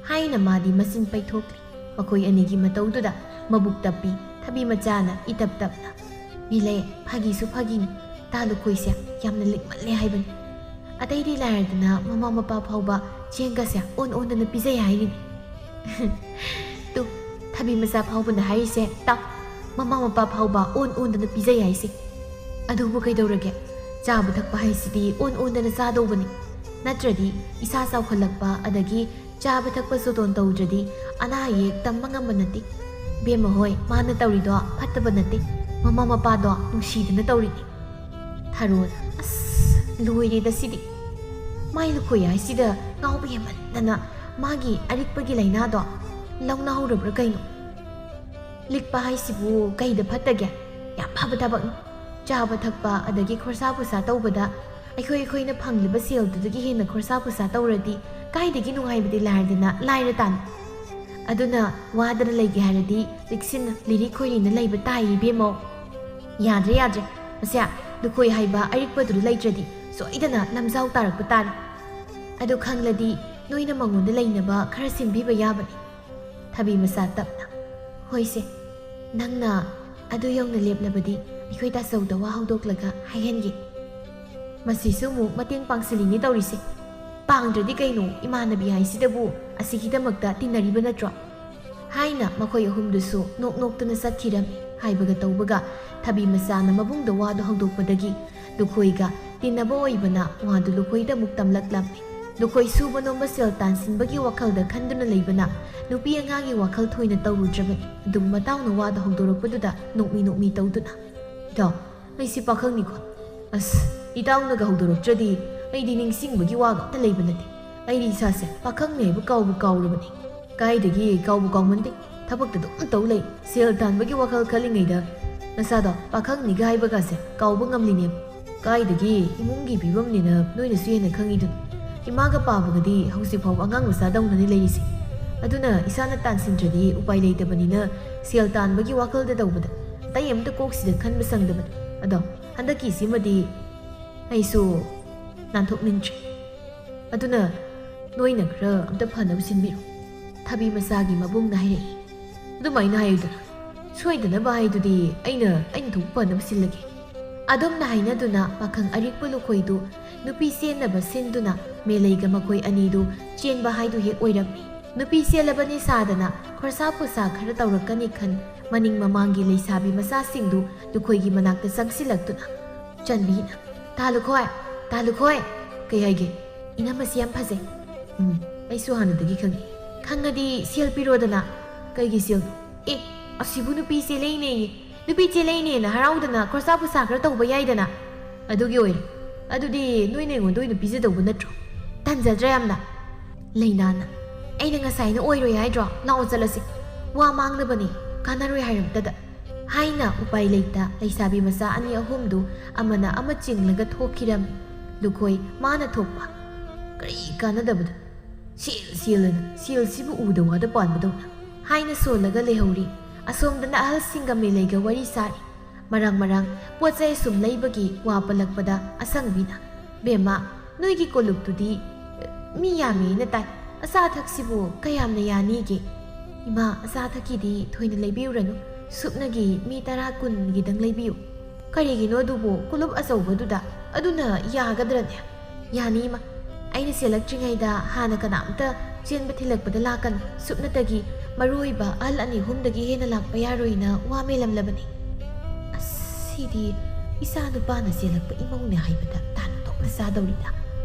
ꯍꯥꯏꯅ ꯃꯥꯗꯤ ꯃꯆꯤꯟ ꯄꯩꯊꯣꯛꯂꯤ. ꯃꯈꯣꯏ ꯑꯅꯤꯒꯤ ꯃꯇꯧꯗꯨꯗ ꯃꯕꯨꯛ ꯇꯞꯄꯤ ꯊꯕꯤ ꯃꯆꯥꯅ ꯏꯇꯞ ꯇꯞꯅ, ꯃꯤꯂꯩ ꯐꯥꯒꯤꯁꯨ ꯐꯥꯒꯤꯅꯤ. ꯇꯥ ꯂꯨꯈꯣꯏꯁꯦ ꯌꯥꯝꯅ ꯂꯤꯛꯃꯜꯂꯦ ꯍꯥꯏꯕꯅꯤ. ꯑꯇꯩꯗꯤ ꯂꯥꯏꯔꯗꯅ ꯃꯃꯥ ꯃꯄꯥ ꯐꯥꯎꯕ ꯆꯦꯡꯒꯁꯦ ꯑꯣꯟꯗꯅ ꯄꯤꯖꯩ ꯍꯥꯏꯔꯤꯅꯤ. ꯇꯨ ꯊꯕꯤ ꯃꯆꯥ ꯐꯥꯎꯕꯅ ꯍꯥꯏꯔꯤꯁꯦ ꯇꯥꯎ. ꯃꯃꯥ ꯃꯄꯥ ꯐꯥꯎꯕ ꯑꯣꯟꯗꯅ ꯄꯤꯖꯩ ꯍꯥꯏꯁꯦ. ꯑꯗꯨꯕꯨ ꯀꯩꯗꯧꯔꯒꯦ? ꯆꯥꯕ ꯊꯛꯄ ꯍꯥꯏꯁꯤꯗꯤ ꯑꯣꯟꯗꯅ ꯆꯥꯗꯧꯕꯅꯤ. ꯅꯠꯇ꯭ꯔꯗꯤ ꯏꯁꯥ ꯆꯥꯎꯈꯠꯂꯛꯄ ꯑꯗꯒꯤ ꯆꯥꯕ ꯊꯛꯄ ꯖꯣꯇꯣꯟ ꯇꯧꯗ꯭ꯔꯗꯤ ꯑꯅꯥ ꯑꯌꯦꯛ ꯇꯝꯕ ꯉꯝꯕ ꯅꯠꯇꯦ. ꯕꯦꯝꯃ ꯍꯣꯏ ꯃꯥꯅ ꯇꯧꯔꯤꯗꯣ ꯐꯠꯇꯕ ꯅꯠꯇꯦ. ꯃꯃꯥ ꯃꯄꯥꯗꯣ ꯅꯨꯡꯁꯤꯗꯅ ꯇꯧꯔꯤꯅꯤ. ꯊꯥꯔꯣꯅ, ꯑꯁ ꯂꯣꯏꯔꯦꯗ ꯁꯤꯗꯤ. ꯃꯥꯏ ꯂꯨꯈꯣꯏ ꯍꯥꯏꯁꯤꯗ ꯉꯥꯎꯕ ꯍꯦꯟꯃꯟꯗꯅ ꯃꯥꯒꯤ ꯑꯔꯤꯛꯄꯒꯤ ꯂꯩꯅꯥꯗꯣ ꯂꯧꯅꯍꯧꯔꯕ꯭ꯔꯥ ꯀꯩꯅꯣ? ꯂꯤꯛꯄ ꯍꯥꯏꯁꯤꯕꯨ ꯀꯩꯗ ꯐꯠꯇꯒꯦ? ꯌꯥꯝ ꯐꯕ ꯊꯕꯛꯅꯤ. ꯆꯥꯕ ꯊꯛꯄ ꯑꯗꯒꯤ ꯈꯣꯔꯁꯥ ꯄꯨꯁꯥ ꯇꯧꯕꯗ ꯑꯩꯈꯣꯏꯅ ꯐꯪꯂꯤꯕ ꯁꯦꯜꯗꯨꯗꯒꯤ ꯍꯦꯟꯅ ꯈꯣꯔꯁꯥ ꯄꯨꯁꯥ ꯇꯧꯔꯗꯤ ꯀꯥꯏꯗꯒꯤ ꯅꯨꯡꯉꯥꯏꯕꯗꯤ ꯂꯥꯏꯔꯗꯅ ꯂꯥꯏꯔ ꯇꯥꯅꯤ. ꯑꯗꯨꯅ ꯋꯥꯗꯅ ꯂꯩꯒꯦ ꯍꯥꯏꯔꯗꯤ ꯆꯦꯛꯁꯤꯟꯅ ꯂꯤꯔꯤ ꯈꯣꯏꯔꯤꯅ ꯂꯩꯕ ꯇꯥꯏ ꯏꯕꯦꯝꯃꯣ. ꯌꯥꯗ꯭ꯔꯦ. ꯃꯁꯦ ꯂꯨꯈꯣꯏ ꯍꯥꯏꯕ ꯑꯔꯤꯛꯄꯗꯨ ꯂꯩꯇ꯭ꯔꯗꯤ ꯁꯣꯏꯗꯅ ꯂꯝꯖꯥꯎ ꯇꯥꯔꯛꯄ ꯇꯥꯔꯦ. ꯑꯗꯨ ꯈꯪꯂꯗꯤ ꯅꯣꯏꯅ ꯃꯉꯣꯟꯗ ꯂꯩꯅꯕ ꯈꯔ ꯁꯤꯟꯕꯤꯕ ꯌꯥꯕꯅꯤ. ꯊꯕꯤ ꯃꯆꯥ ꯇꯞꯅ, ꯍꯣꯏꯁꯦ ꯅꯪꯅ ꯑꯗꯨ ꯌꯧꯅ ꯂꯦꯞꯂꯕꯗꯤ ꯑꯩꯈꯣꯏ ꯇꯥꯆꯧꯗ ꯋꯥ ꯍꯧꯗꯣꯛꯂꯒ ꯍꯥꯏꯍꯟꯒꯦ. ꯃꯁꯤꯁꯨ ꯑꯃꯨꯛ ꯃꯇꯦꯡ ꯄꯥꯡꯁꯤꯜꯂꯤꯅꯤ ꯇꯧꯔꯤꯁꯦ. ꯄꯥꯡꯗ꯭ꯔꯗꯤ ꯀꯩꯅꯣ ꯏꯃꯥꯟꯅꯕꯤ ꯍꯥꯏꯁꯤꯗꯕꯨ ꯑꯁꯤꯒꯤꯗꯃꯛꯇ ꯇꯤꯟꯅꯔꯤꯕ ꯅꯠꯇ꯭ꯔꯣ ꯍꯥꯏꯅ ꯃꯈꯣꯏ ꯑꯍꯨꯝꯗꯨꯁꯨ ꯅꯣꯛ ꯅꯣꯛꯇꯨꯅ ꯆꯠꯈꯤꯔꯝꯃꯤ ꯍꯥꯏꯕꯒ ꯇꯧꯕꯒ ꯊꯕꯤ ꯃꯆꯥꯅ ꯃꯕꯨꯡꯗ ꯋꯥꯗꯨ ꯍꯧꯗꯣꯛꯄꯗꯒꯤ ꯂꯨꯈꯣꯏꯒ ꯇꯤꯟꯅꯕ ꯑꯣꯏꯕꯅ ꯋꯥꯗꯨ ꯂꯨꯈꯣꯏꯗ ꯑꯃꯨꯛ ꯇꯝꯂꯛꯂꯝꯃꯤ ꯂꯨꯈꯣꯏ ꯁꯨꯕ ꯅꯣꯝꯕ ꯁꯦꯜ ꯇꯥꯟꯁꯤꯟꯕꯒꯤ ꯋꯥꯈꯜꯗ ꯈꯟꯗꯨꯅ ꯂꯩꯕꯅ ꯅꯨꯄꯤ ꯑꯉꯥꯡꯒꯤ ꯋꯥꯈꯜ ꯊꯣꯏꯅ ꯇꯧꯔꯨꯗ꯭ꯔꯕꯅꯤ ꯑꯗꯨꯕꯨ ꯃꯇꯥꯎꯅ ꯋꯥꯗ ꯍꯧꯗꯣꯔꯛꯄꯗꯨꯗ ꯅꯣꯛꯃꯤ ꯇꯧꯗꯨꯅ ꯏꯇꯥꯎ ꯑꯩꯁꯤ ꯄꯥꯈꯪꯅꯤꯀꯣ ꯑꯁ ꯏꯇꯥꯎꯅꯒ ꯍꯧꯗꯣꯔꯛꯇ꯭ꯔꯗꯤ ꯑꯩꯗꯤ ꯅꯤꯡꯁꯤꯡꯕꯒꯤ ꯋꯥꯒ ꯑꯝꯇ ꯂꯩꯕ ꯅꯠꯇꯦ ꯑꯩꯗꯤ ꯏꯁꯥꯁꯦ ꯄꯥꯈꯪꯅꯤ ꯍꯥꯏꯕ ꯀꯥꯎꯔꯕꯅꯤ ꯀꯥꯏꯗꯒꯤ ꯀꯥꯎꯃꯟꯗꯦ ꯊꯕꯛꯇ ꯑꯗꯨꯝ ꯇꯧ ꯂꯩ ꯁꯦꯜ ꯇꯥꯟꯕꯒꯤ ꯋꯥꯈꯜ ꯈꯜꯂꯤꯉꯩꯗ ꯅꯁꯥꯗꯣ ꯄꯥꯈꯪꯅꯤꯒ ꯍꯥꯏꯕꯒꯁꯦ ꯀꯥꯎꯕ ꯉꯝꯂꯤꯅꯦꯕ ꯀꯥꯏꯗꯒꯤ ꯏꯃꯨꯡꯒꯤ ꯐꯤꯕꯝꯅꯤꯅ ꯅꯣꯏꯅꯁꯨ ꯍꯦꯟꯅ ꯈꯪꯉꯤꯗꯨꯅꯤ ꯏꯃꯥꯒ ꯄꯥꯕꯒꯗꯤ ꯍꯧꯖꯤꯛꯐꯥꯎꯕ ꯑꯉꯥꯡ ꯃꯆꯥꯗꯧꯅꯅꯤ ꯂꯩꯔꯤꯁꯦ ꯑꯗꯨꯅ ꯏꯁꯥꯅ ꯇꯥꯟꯁꯤꯟꯗ꯭ꯔꯗꯤ ꯎꯄꯥꯏ ꯂꯩꯇꯕꯅꯤꯅ ꯁꯦꯜ ꯇꯥꯟꯕꯒꯤ ꯋꯥꯈꯜꯗ ꯇꯧꯕꯗ ꯑꯇꯩ ꯑꯃꯇ ꯀꯣꯛꯁꯤꯗ ꯈꯟꯕ ꯁꯪꯗꯕꯅꯤ ꯑꯗꯣ ꯍꯟꯗꯛꯀꯤꯁꯤꯃꯗꯤ ꯑꯩꯁꯨ ꯅꯥꯟꯊꯣꯛꯅꯤꯡꯗ꯭ꯔꯦ ꯑꯗꯨꯅ ꯅꯣꯏꯅ ꯈꯔ ꯑꯝꯇ ꯐꯅꯕ ꯁꯤꯟꯕꯤꯔꯣ ꯊꯕꯤ ꯃꯆꯥꯒꯤ ꯃꯕꯨꯡꯅ ꯍꯥꯏꯔꯛꯏ ꯑꯗꯨꯃꯥꯏꯅ ꯍꯥꯏꯌꯨꯗꯅ ꯁꯣꯏꯗꯅꯕ ꯍꯥꯏꯗꯨꯗꯤ ꯑꯩꯅ ꯊꯣꯛ ꯐꯅꯕ ꯁꯤꯜꯂꯒꯦ ꯑꯗꯨꯝꯅ ꯍꯥꯏꯅꯗꯨꯅ ꯄꯥꯈꯪ ꯑꯔꯤꯛꯄ ꯂꯨꯈꯣꯏꯗꯨ ꯅꯨꯄꯤ ꯆꯦꯟꯅꯕ ꯁꯤꯟꯗꯨꯅ ꯃꯦꯂꯩꯒ ꯃꯈꯣꯏ ꯑꯅꯤꯗꯨ ꯆꯦꯟꯕ ꯍꯥꯏꯗꯨ ꯍꯦꯛ ꯑꯣꯏꯔꯝꯃꯤ ꯅꯨꯄꯤ ꯆꯦꯜꯂꯕꯅꯤ ꯁꯥꯗꯅ ꯈꯣꯔꯁꯥ ꯄꯨꯁꯥ ꯈꯔ ꯇꯧꯔꯛꯀꯅꯤ ꯈꯟ ꯃꯅꯤꯡ ꯃꯃꯥꯡꯒꯤ ꯂꯩꯁꯥꯕꯤ ꯃꯆꯥꯁꯤꯡꯗꯨ ꯂꯨꯈꯣꯏꯒꯤ ꯃꯅꯥꯛꯇ ꯆꯪꯁꯤꯜꯂꯛꯇꯨꯅ ꯆꯟꯕꯤꯅ ꯇꯥ ꯂꯨꯈꯣꯏ ꯀꯩ ꯍꯥꯏꯒꯦ ꯏꯅꯝꯃꯁꯤ ꯌꯥꯝ ꯐꯖꯩ ꯑꯩꯁꯨ ꯍꯥꯟꯅꯗꯒꯤ ꯈꯪꯉꯗꯤ ꯁꯦꯜ ꯄꯤꯔꯣꯗꯅ ꯀꯩꯒꯤ ꯁꯦꯜꯅꯣ ꯑꯁꯤꯕꯨ ꯅꯨꯄꯤ ꯆꯦꯜꯂꯛꯏꯅꯦꯅ ꯍꯔꯥꯎꯗꯅ ꯈꯣꯔꯁꯥ ꯄꯨꯁꯥ ꯈꯔ ꯇꯧꯕ ꯌꯥꯏꯗꯅ ꯑꯗꯨꯒꯤ ꯑꯣꯏꯔꯦ ꯑꯗꯨꯗꯤ ꯅꯣꯏꯅ ꯑꯩꯉꯣꯟꯗ ꯑꯣꯏꯅ ꯄꯤꯖꯗꯧꯕ ꯅꯠꯇ꯭ꯔꯣ ꯇꯟꯖꯗ꯭ꯔꯥ ꯌꯥꯝꯅ ꯂꯩꯅꯥꯅ ꯑꯩꯅ ꯉꯁꯥꯏꯅ ꯑꯣꯏꯔꯣꯏ ꯍꯥꯏꯗ꯭ꯔꯣ ꯂꯥꯛꯑꯣ ꯆꯠꯂꯁꯤ ꯋꯥ ꯃꯥꯡꯅꯕꯅꯤ ꯀꯥꯟꯅꯔꯣꯏ ꯍꯥꯏꯔꯝꯇꯗ ꯍꯥꯏꯅ ꯎꯄꯥꯏ ꯂꯩꯇ ꯂꯩꯁꯥꯕꯤ ꯃꯆꯥ ꯑꯅꯤ ꯑꯍꯨꯝꯗꯨ ꯑꯃꯅ ꯑꯃ ꯆꯤꯡꯂꯒ ꯊꯣꯛꯈꯤꯔꯝꯃꯤ ꯂꯨꯈꯣꯏ ꯃꯥꯅ ꯊꯣꯛꯄ ꯀꯔꯤ ꯀꯥꯟꯅꯗꯕꯗ ꯁꯦꯜꯑꯅ ꯁꯦꯜꯁꯤꯕꯨ ꯎꯗ ꯋꯥꯗ ꯄꯥꯟꯕꯗꯧꯅ ꯍꯥꯏꯅ ꯁꯣꯜꯂꯒ ꯂꯩꯍꯧꯔꯤ ꯑꯁꯣꯝꯗꯅ ꯑꯍꯜꯁꯤꯡꯒ ꯃꯦꯂꯩꯒ ꯋꯥꯔꯤ ꯁꯥꯔꯤ ꯃꯔꯥꯡ ꯄꯣꯠꯆꯩ ꯁꯨꯝ ꯂꯩꯕꯒꯤ ꯋꯥ ꯄꯜꯂꯛꯄꯗ ꯑꯁꯪꯕꯤꯅ ꯕꯦꯝꯃ ꯅꯣꯏꯒꯤ ꯀꯣꯂꯨꯞꯇꯨꯗꯤ ꯃꯤ ꯌꯥꯝꯃꯦꯅ ꯇꯥꯏ ꯑꯆꯥ ꯑꯊꯛꯁꯤꯕꯨ ꯀꯌꯥꯝꯅ ꯌꯥꯅꯤꯒꯦ ꯏꯃꯥ ꯑꯆꯥ ꯑꯊꯛꯀꯤꯗꯤ ꯊꯣꯏꯅ ꯂꯩꯕꯤꯔꯨꯔꯅꯨ ꯁꯨꯞꯅꯒꯤ ꯃꯤ 10-20 ꯂꯩꯕꯤꯌꯨ ꯀꯔꯤꯒꯤꯅꯣ ꯑꯗꯨꯕꯨ ꯀꯣꯂꯨꯞ ꯑꯆꯧꯕꯗꯨꯗ ꯑꯗꯨꯅ ꯌꯥꯒꯗ꯭ꯔꯅꯦ ꯌꯥꯅꯤ ꯏꯃꯥ ꯑꯩꯅ ꯆꯦꯜꯂꯛꯇ꯭ꯔꯤꯉꯩꯗ ꯍꯥꯟꯅ ꯀꯅꯥꯝꯇ ꯆꯦꯟꯕ ꯊꯤꯜꯂꯛꯄꯗ ꯂꯥꯛꯀꯅꯨ ꯁꯨꯞꯅꯇꯒꯤ ꯃꯔꯨꯑꯣꯏꯕ ꯑꯍꯜ 2-3ꯗꯒꯤ ꯍꯦꯟꯅ ꯂꯥꯛꯄ ꯌꯥꯔꯣꯏꯅ ꯋꯥ ꯃꯦꯜꯂꯝꯂꯕꯅꯤ ꯑꯁꯤꯗꯤ ꯏꯆꯥ ꯅꯨꯄꯥꯅ ꯆꯦꯜꯂꯛꯄ ꯏꯃꯧꯅꯦ ꯍꯥꯏꯕꯗ ꯇꯥꯅ ꯇꯣꯛꯅ ꯆꯥꯗꯧꯔꯤꯗ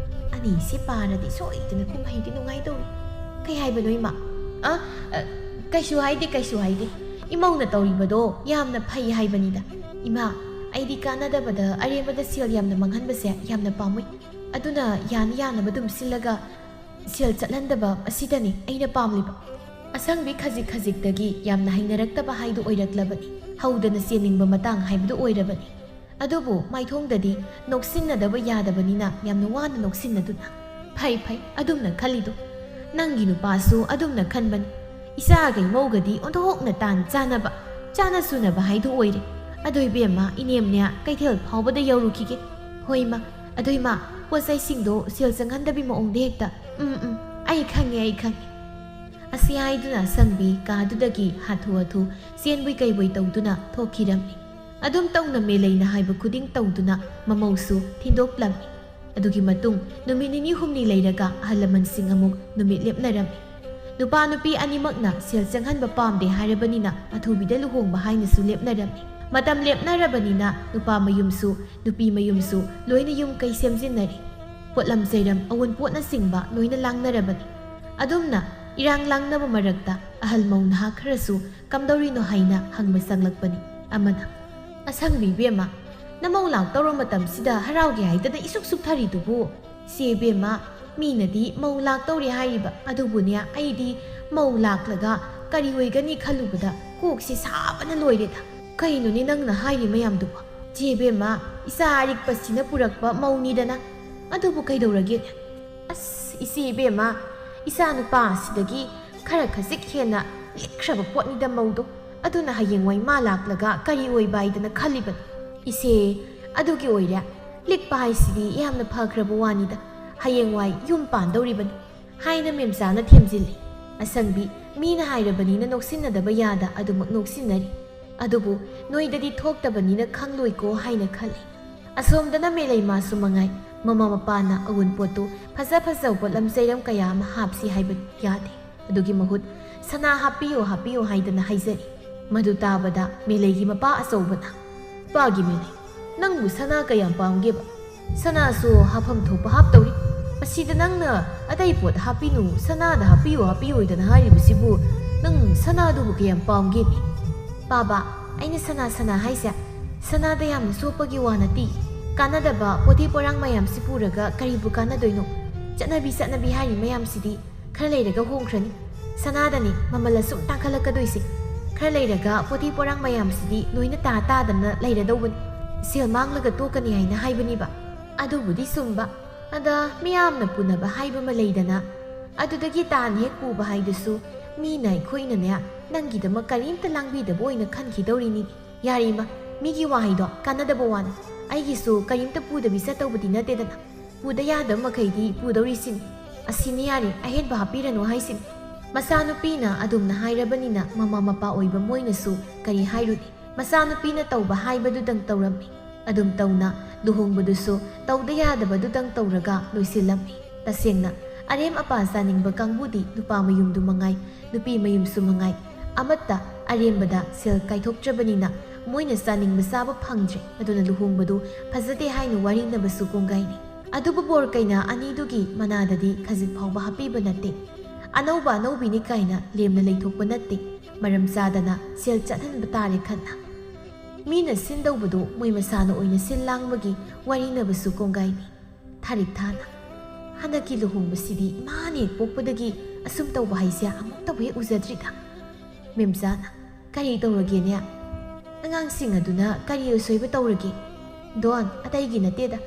ꯑꯅꯤꯁꯤ ꯄꯥꯔꯗꯤ ꯁꯣꯏꯗꯅ ꯀꯨꯝꯍꯩꯗꯤ ꯅꯨꯡꯉꯥꯏꯗꯧꯔꯤ ꯀꯩ ꯍꯥꯏꯕꯅꯣ ꯏꯃꯥ ꯀꯩꯁꯨ ꯍꯥꯏꯗꯦ ꯏꯃꯧꯅ ꯇꯧꯔꯤꯕꯗꯣ ꯌꯥꯝꯅ ꯐꯩ ꯍꯥꯏꯕꯅꯤꯗ ꯏꯃꯥ ꯑꯩꯗꯤ ꯀꯥꯟꯅꯗꯕꯗ ꯑꯔꯦꯝꯕꯗ ꯁꯦꯜ ꯌꯥꯝꯅ ꯃꯥꯡꯍꯟꯕꯁꯦ ꯌꯥꯝꯅ ꯄꯥꯝꯃꯣꯏ ꯑꯗꯨꯅ ꯌꯥꯅꯕ ꯑꯗꯨꯝ ꯁꯤꯜꯂꯒ ꯁꯦꯜ ꯆꯠꯍꯟꯗꯕ ꯑꯁꯤꯗꯅꯤ ꯑꯩꯅ ꯄꯥꯝꯂꯤꯕ ꯑꯁꯪꯕꯤ ꯈꯖꯤꯛꯇꯒꯤ ꯌꯥꯝꯅ ꯍꯩꯅꯔꯛꯇꯕ ꯍꯥꯏꯗꯨ ꯑꯣꯏꯔꯛꯂꯕꯅꯤ ꯍꯧꯗꯅ ꯆꯦꯟꯅꯤꯡꯕ ꯃꯇꯥꯡ ꯍꯥꯏꯕꯗꯨ ꯑꯣꯏꯔꯕꯅꯤ ꯑꯗꯨꯕꯨ ꯃꯥꯏꯊꯣꯡꯗꯗꯤ ꯅꯣꯛꯁꯤꯟꯅꯗꯕ ꯌꯥꯗꯕꯅꯤꯅ ꯌꯥꯝꯅ ꯋꯥꯅ ꯅꯣꯛꯁꯤꯟꯅꯗꯨꯅ ꯐꯩ ꯑꯗꯨꯝꯅ ꯈꯜꯂꯤꯗꯣ ꯅꯪꯒꯤ ꯅꯨꯄꯥꯁꯨ ꯑꯗꯨꯝꯅ ꯈꯟꯕꯅꯤ ꯏꯆꯥꯒ ꯏꯃꯧꯒꯗꯤ ꯑꯣꯟꯊꯣꯛꯅ ꯆꯥꯅ ꯁꯨꯅꯕ ꯍꯥꯏꯗꯨ ꯑꯣꯏꯔꯦ ꯑꯗꯣ ꯏꯕꯦꯝꯃ ꯏꯅꯦꯝꯅꯦ ꯀꯩꯊꯦꯜ ꯐꯥꯎꯕꯗ ꯌꯧꯔꯨꯈꯤꯒꯦ ꯍꯣꯏ ꯏꯃꯥ ꯑꯗꯣ ꯏꯃꯥ ꯄꯣꯠꯆꯩꯁꯤꯡꯗꯣ ꯁꯦꯜ ꯆꯪꯍꯟꯗꯕꯤ ꯃꯑꯣꯡꯗ ꯍꯦꯛꯇ ꯑꯩ ꯈꯪꯉꯦ ꯑꯁꯤ ꯍꯥꯏꯗꯨꯅ ꯑꯁꯪꯕꯤ ꯀꯥꯗꯨꯗꯒꯤ ꯍꯥꯊꯨ ꯆꯦꯟꯕꯣꯏ ꯀꯩꯕꯣꯏ ꯇꯧꯗꯨꯅ ꯊꯣꯛꯈꯤꯔꯝꯃꯤ ꯑꯗꯨꯝ ꯇꯧꯅ ꯃꯦꯂꯩꯅ ꯍꯥꯏꯕ ꯈꯨꯗꯤꯡ ꯇꯧꯗꯨꯅ ꯃꯃꯧꯁꯨ ꯊꯤꯟꯗꯣꯛꯂꯝꯃꯤ ꯑꯗꯨꯒꯤ ꯃꯇꯨꯡ ꯅꯨꯃꯤꯠ 2-3 ꯂꯩꯔꯒ ꯑꯍꯜ ꯂꯃꯟꯁꯤꯡ ꯑꯃꯨꯛ ꯅꯨꯃꯤꯠ ꯂꯦꯞꯅꯔꯝꯃꯤ ꯅꯨꯄꯥ ꯅꯨꯄꯤ ꯑꯅꯤꯃꯛꯅ ꯁꯦꯜ ꯆꯪꯍꯟꯕ ꯄꯥꯝꯗꯦ ꯍꯥꯏꯔꯕꯅꯤ나 ꯑꯊꯨꯕꯤꯗ ꯂꯨꯍꯣꯡꯕ ꯍꯥꯏꯅꯁꯨ ꯂꯦꯞꯅꯔꯝꯃꯤ ꯃꯇꯝ ꯂꯦꯞꯅꯔꯕꯅꯤꯅ ꯅꯨꯄꯥ ꯃꯌꯨꯝꯁꯨ ꯅꯨꯄꯤ ꯃꯌꯨꯝꯁꯨ ꯂꯣꯏꯅ ꯌꯨꯝ ꯀꯩ ꯁꯦꯝꯖꯤꯟꯅꯔꯤ ꯄꯣꯠꯂꯝ ꯆꯩꯔꯝ ꯑꯎꯟꯄꯣꯠꯅꯆꯤꯡꯕ ꯂꯣꯏꯅ ꯂꯥꯡꯅꯔꯕꯅꯤ ꯑꯗꯨꯝꯅ ꯏꯔꯥꯡ ꯂꯥꯡꯅꯕ ꯃꯔꯛꯇ ꯑꯍꯜ ꯃꯧ ꯅꯍꯥ ꯈꯔꯁꯨ ꯀꯝꯗꯧꯔꯤꯅꯣ ꯍꯥꯏꯅ ꯍꯪꯕ ꯆꯪꯂꯛꯄꯅꯤ ꯑꯃꯅ ꯑꯁꯪꯕꯤ ꯕꯦꯝꯃ ꯅꯃꯧ ꯂꯥꯛꯇꯧꯔ ꯃꯇꯝꯁꯤꯗ ꯍꯔꯥꯎꯒꯦ ꯍꯥꯏꯗꯅ ꯏꯁꯨꯛ ꯁꯨꯛꯊꯔꯤꯗꯨꯕꯨ ꯆꯦ ꯕꯦꯝꯃ ꯃꯤꯅꯗꯤ ꯃꯧ ꯂꯥꯛꯇꯧꯔꯦ ꯍꯥꯏꯔꯤꯕ ꯑꯗꯨꯕꯨꯅꯦ ꯑꯩꯗꯤ ꯃꯧ ꯂꯥꯛꯂꯒ ꯀꯔꯤ ꯑꯣꯏꯒꯅꯤ ꯈꯜꯂꯨꯕꯗ ꯀꯣꯛꯁꯤ ꯁꯥꯕꯅ ꯂꯣꯏꯔꯦꯗ ꯀꯩꯅꯣꯅꯦ ꯅꯪꯅ ꯍꯥꯏꯔꯤ ꯃꯌꯥꯝꯗꯨꯕꯨ ꯆꯦ ꯕꯦꯝꯃ ꯏꯆꯥ ꯑꯔꯤꯛꯄꯁꯤꯅ ꯄꯨꯔꯛꯄ ꯃꯧꯅꯤꯗꯅ ꯑꯗꯨꯕꯨ ꯀꯩꯗꯧꯔꯒꯦꯅꯦ ꯏꯆꯦ ꯕꯦꯝꯃ ꯏꯆꯥ ꯅꯨꯄꯥ ꯑꯁꯤꯗꯒꯤ ꯈꯔ ꯈꯖꯤꯛ ꯍꯦꯟꯅ ꯂꯤꯛꯈ꯭ꯔꯕ ꯄꯣꯠꯅꯤꯗ ꯃꯧꯗꯣ ꯑꯗꯨꯅ ꯍꯌꯦꯡꯋꯥꯏ ꯃꯥ ꯂꯥꯛꯂꯒ ꯀꯔꯤ ꯑꯣꯏꯕ ꯍꯥꯏꯗꯅ ꯈꯜꯂꯤꯕꯅꯤ ꯏꯆꯦ ꯑꯗꯨꯒꯤ ꯑꯣꯏꯔꯦ ꯂꯤꯛꯄ ꯍꯥꯏꯁꯤꯗꯤ ꯌꯥꯝꯅ ꯐꯈ꯭ꯔꯕ ꯋꯥꯅꯤꯗ ꯍꯌꯦꯡꯋꯥꯏ ꯌꯨꯝ ꯄꯥꯟꯗꯧꯔꯤꯕꯅꯤ ꯍꯥꯏꯅ ꯃꯦꯝꯆꯥꯅ ꯊꯦꯝꯖꯤꯜꯂꯤ ꯑꯁꯪꯕꯤ ꯃꯤꯅ ꯍꯥꯏꯔꯕꯅꯤꯅ ꯅꯣꯛꯁꯤꯟꯅꯗꯕ ꯌꯥꯗ ꯑꯗꯨꯃꯛ ꯅꯣꯛꯁꯤꯟꯅꯔꯤ ꯑꯗꯨꯕꯨ ꯅꯣꯏꯗꯗꯤ ꯊꯣꯛꯇꯕꯅꯤꯅ ꯈꯪꯂꯣꯏꯀꯣ ꯍꯥꯏꯅ ꯈꯜꯂꯤ ꯑꯁꯣꯝꯗꯅ ꯃꯦꯂꯩ ꯃꯥꯁꯨ ꯃꯉꯥꯏ ꯃꯃꯥ ꯃꯄꯥꯅ ꯑꯎꯟꯄꯣꯠꯇꯨ ꯐꯖ ꯐꯖꯕ ꯂꯝꯖꯩꯔꯝ ꯀꯌꯥ ꯑꯃ ꯍꯥꯞꯁꯤ ꯍꯥꯏꯕ ꯌꯥꯗꯦ꯫ ꯑꯗꯨꯒꯤ ꯃꯍꯨꯠ ꯁꯅꯥ ꯍꯥꯞꯄꯤꯌꯣ ꯍꯥꯞꯄꯤꯌꯣ ꯍꯥꯏꯗꯅ ꯍꯥꯏꯖꯔꯤ꯫ ꯃꯗꯨ ꯇꯥꯕꯗ ꯃꯦꯂꯩꯒꯤ ꯃꯄꯥ ꯑꯆꯧꯕꯅ "ꯄꯥꯒꯤ ꯃꯦꯂꯩ, ꯅꯪꯕꯨ ꯁꯅꯥ ꯀꯌꯥꯝ ꯄꯥꯝꯒꯦꯕ? ꯁꯅꯥꯁꯨ ꯍꯥꯞꯐꯝ ꯊꯣꯛꯄ ꯍꯥꯞꯇꯧꯔꯤ꯫ ꯑꯁꯤꯗ ꯅꯪꯅ ꯑꯇꯩ ꯄꯣꯠ ꯍꯥꯞꯄꯤꯅꯨ, ꯁꯅꯥꯗ ꯍꯥꯞꯄꯤꯌꯣ ꯍꯥꯞꯄꯤꯌꯣꯗꯅ ꯍꯥꯏꯔꯤꯕꯁꯤꯕꯨ ꯅꯪ ꯁꯅꯥꯗꯨꯕꯨ ꯀꯌꯥꯝ ꯄꯥꯝꯒꯦꯃꯤ?" "ꯄꯥꯕꯥ, ꯑꯩꯅ ꯁꯅꯥ ꯍꯥꯏꯁꯦ ꯁꯅꯥꯗ ꯌꯥꯝꯅ ꯆꯣꯞꯄꯒꯤ ꯋꯥ ꯅꯠꯇꯦ꯫ ꯀꯥꯟꯅꯗꯕ ꯄꯣꯊꯤ ꯄꯣꯔꯥꯡ ꯃꯌꯥꯝꯁꯤ ꯄꯨꯔꯒ ꯀꯔꯤꯕꯨ ꯀꯥꯟꯅꯗꯣꯏꯅꯣ? ꯆꯠꯅꯕꯤ ꯍꯥꯏꯔꯤ ꯃꯌꯥꯝꯁꯤꯗꯤ ꯈꯔ ꯂꯩꯔꯒ ꯍꯣꯡꯈ꯭ꯔꯅꯤ꯫ ꯁꯅꯥꯗꯅꯤ ꯃꯃꯜ ꯑꯁꯨꯝ ꯇꯥꯡꯈꯠꯂꯛꯀꯗꯣꯏꯁꯦ꯫ ꯈꯔ ꯂꯩꯔꯒ ꯄꯣꯊꯤ ꯄꯣꯔꯥꯡ ꯃꯌꯥꯝꯁꯤꯗꯤ ꯂꯣꯏꯅ ꯇꯥꯗꯅ ꯂꯩꯔꯗꯧꯕꯅꯤ꯫ ꯁꯦꯜ ꯃꯥꯡꯂꯒ ꯇꯣꯛꯀꯅꯤ ꯍꯥꯏꯅ ꯍꯥꯏꯕꯅꯤꯕ꯫ ꯑꯗꯨꯕꯨꯗꯤ ꯆꯨꯝꯕ, ꯑꯗ ꯃꯤꯌꯥꯝꯅ ꯄꯨꯅꯕ ꯍꯥꯏꯕ ꯑꯃ ꯂꯩꯗꯅ, ꯑꯗꯨꯗꯒꯤ ꯇꯥꯅ ꯍꯦꯛ ꯄꯨꯕ ꯍꯥꯏꯗꯨꯁꯨ ꯃꯤꯅ ꯑꯩꯈꯣꯏꯅꯅꯦ ꯅꯪꯒꯤꯗꯃꯛ ꯀꯔꯤꯝꯇ ꯂꯥꯡꯕꯤꯗꯕ ꯑꯣꯏꯅ ꯈꯟꯈꯤꯗꯧꯔꯤꯅꯤ꯫ ꯌꯥꯔꯦ ꯏꯃꯥ, ꯃꯤꯒꯤ ꯋꯥꯍꯩꯗꯣ ꯀꯥꯟꯅꯗꯕ ꯋꯥꯅꯤ꯫ ꯑꯩꯒꯤꯁꯨ ꯀꯔꯤꯝꯇ ꯄꯨꯗꯕꯤ ꯆꯠꯇꯧꯕꯗꯤ ꯅꯠꯇꯦꯗꯅ꯫ ꯄꯨꯗ ꯌꯥꯗꯕ ꯃꯈꯩꯗꯤ ꯄꯨꯗꯧꯔꯤꯁꯤꯅꯤ꯫ ꯑꯁꯤꯅꯤ ꯌꯥꯔꯦ, ꯑꯍꯦꯟꯕ ꯍꯥꯞꯄꯤꯔꯅꯨ ꯍꯥꯏꯁꯤꯅꯤ꯫ ꯃꯆꯥꯅꯨꯄꯤꯅ ꯑꯗꯨꯝꯅ ꯍꯥꯏꯔꯕꯅꯤꯅ ꯃꯃꯥ ꯃꯄꯥ ꯑꯣꯏꯕ ꯃꯣꯏꯅꯁꯨ ꯀꯔꯤ ꯍꯥꯏꯔꯨꯅꯤ꯫ ꯃꯆꯥꯅꯨꯄꯤꯅ ꯇꯧꯕ ꯍꯥꯏꯕꯗꯨꯗꯪ ꯇꯧꯔꯝꯃꯤ꯫ ꯑꯗꯨꯝ ꯇꯧꯅ ꯂꯨꯍꯣꯡꯕꯗꯨꯁꯨ ꯇꯧꯗ ꯌꯥꯗꯕꯗꯨꯗꯪ ꯇꯧꯔꯒ ꯂꯣꯏꯁꯤꯜꯂꯝꯃꯤ꯫ ꯇꯁꯦꯡꯅ ꯑꯔꯦꯝ ꯑꯄꯥ ꯆꯥꯅꯤꯡꯕ ꯀꯥꯡꯕꯨꯗꯤ ꯅꯨꯄꯥ ꯃꯌꯨꯝꯗꯨ ꯃꯉꯥꯏ, ꯅꯨꯄꯤ ꯃꯌꯨꯝꯁꯨ ꯃꯉꯥꯏ, ꯑꯃꯠꯇ ꯑꯔꯦꯝꯕꯗ ꯁꯦꯜ ꯀꯥꯏꯊꯣꯛꯇ꯭ꯔꯕꯅꯤꯅ ꯃꯣꯏꯅ ꯆꯥꯅꯤꯡꯕ ꯆꯥꯕ ꯐꯪꯗ꯭ꯔꯦ꯫ ꯑꯗꯨꯅ ꯂꯨꯍꯣꯡꯕꯗꯨ ꯐꯖꯗꯦ ꯍꯥꯏꯅ ꯋꯥꯔꯤꯅꯕꯁꯨ ꯀꯣꯡꯒꯥꯏꯅꯤ꯫ ꯑꯗꯨꯕꯨ ꯕꯣꯔ ꯀꯩꯅꯥ ꯑꯅꯤꯗꯨꯒꯤ ꯃꯅꯥꯗꯗꯤ ꯈꯖꯤꯛ ꯐꯥꯎꯕ ꯍꯥꯞꯄꯤꯕ ꯅꯠꯇꯦ꯫ ꯑꯅꯧꯕ ꯑꯅꯧꯕꯤꯅꯤ ꯀꯥꯏꯅ ꯂꯦꯝꯅ ꯂꯩꯊꯣꯛꯄ ꯅꯠꯇꯦ꯫ ꯃꯔꯝ ꯆꯥꯗꯅ ꯁꯦꯜ ꯆꯠꯍꯟꯕ ꯇꯥꯔꯦ ꯈꯟꯅ꯫ ꯃꯤꯅ ꯁꯤꯟꯗꯧꯕꯗꯨ ꯃꯣꯏ ꯃꯁꯥꯅ ꯑꯣꯏꯅ ꯁꯤꯟ ꯂꯥꯡꯕꯒꯤ ꯋꯥꯔꯤꯅꯕꯁꯨ ꯀꯣꯡꯒꯥꯏꯅꯤ꯫ ꯊꯥꯔꯤꯛ ꯊꯥꯅ "ꯍꯟꯗꯛꯀꯤ ꯂꯨꯍꯣꯡꯕꯁꯤꯗꯤ ꯏꯃꯥꯅ ꯍꯦꯛ ꯄꯣꯛꯄꯗꯒꯤ ꯑꯁꯨꯝ ꯇꯧꯕ ꯍꯥꯏꯁꯦ ꯑꯃꯨꯛꯇꯕꯨ ꯍꯦꯛ ꯎꯖꯗ꯭ꯔꯤꯗ." ꯃꯦꯝꯆꯥꯅ "ꯀꯔꯤ ꯇꯧꯔꯒꯦꯅꯦ? ꯑꯉꯥꯡꯁꯤꯡ ꯑꯗꯨꯅ ꯀꯔꯤ ꯑꯁꯣꯏꯕ ꯇꯧꯔꯒꯦ?" "ꯗꯣꯟ, ꯑꯇꯩꯒꯤ ꯅꯠꯇꯦꯗ꯫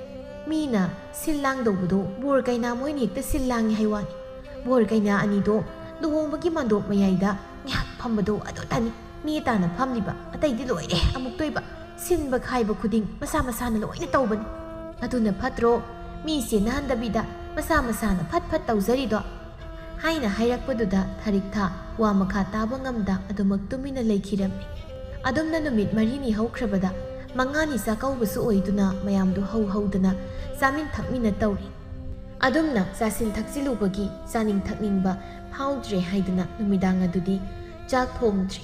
ꯃꯤꯅ ꯁꯤꯜ ꯂꯥꯡꯗꯧꯕꯗꯣ ꯕꯣꯔ ꯀꯩꯅꯥ ꯃꯣꯏꯅ ꯍꯦꯛꯇ ꯁꯤꯜ ꯂꯥꯡꯉꯤ ꯍꯥꯏ ꯋꯥꯅꯤ꯫ ꯕꯣꯔ ꯀꯩꯅꯥ ꯑꯅꯤꯗꯣ ꯂꯨꯍꯣꯡꯕꯒꯤ ꯃꯥꯟꯗꯣꯞ ꯃꯌꯥꯏꯗ ꯉꯥꯏꯍꯥꯛ ꯐꯝꯕꯗꯣ ꯑꯗꯨꯇꯅꯤ ꯃꯤ ꯇꯥꯅ ꯐꯝꯂꯤꯕ꯫ ꯑꯇꯩꯗꯤ ꯂꯣꯏꯔꯦ ꯑꯃꯨꯛꯇꯣꯏꯕ꯫ ꯁꯤꯟꯕ ꯈꯥꯏꯕ ꯈꯨꯗꯤꯡ ꯃꯁꯥ ꯃꯁꯥꯅ ꯂꯣꯏꯅ ꯇꯧꯕꯅꯤ꯫ ꯑꯗꯨꯅ ꯐꯠꯇ꯭ꯔꯣ? ꯃꯤ ꯆꯦꯟꯅꯍꯟꯗꯕꯤꯗ ꯃꯁꯥ ꯃꯁꯥꯅ ꯐꯠ ꯐꯠ ꯇꯧꯖꯔꯤꯗꯣ." ꯍꯥꯏꯅ ꯍꯥꯏꯔꯛꯄꯗꯨꯗ ꯊꯥꯔꯤꯛꯊꯥ ꯋꯥ ꯃꯈꯥ ꯇꯥꯕ ꯉꯝꯗ ꯑꯗꯨꯃꯛ ꯇꯨꯃꯤꯟꯅ ꯂꯩꯈꯤꯔꯝꯃꯤ꯫ ꯑꯗꯨꯝꯅ ꯅꯨꯃꯤꯠ 4ꯅꯤ ꯍꯧꯈ꯭ꯔꯕꯗ 5ꯅꯤ ꯆꯥꯛꯀꯧꯕꯁꯨ ꯑꯣꯏꯗꯨꯅ ꯃꯌꯥꯝꯗꯨ ꯍꯧꯗꯅ ꯆꯥꯃꯤꯟ ꯊꯛꯃꯤꯟꯅ ꯇꯧꯔꯤ꯫ ꯑꯗꯨꯝꯅ ꯆꯥꯁꯤꯟ ꯊꯛꯆꯤꯜꯂꯨꯕꯒꯤ ꯆꯥꯅꯤꯡ ꯊꯛꯅꯤꯡꯕ ꯐꯥꯎꯗ꯭ꯔꯦ ꯍꯥꯏꯗꯨꯅ ꯅꯨꯃꯤꯗꯥꯡ ꯑꯗꯨꯗꯤ ꯆꯥꯛ ꯊꯣꯡꯗ꯭ꯔꯤ꯫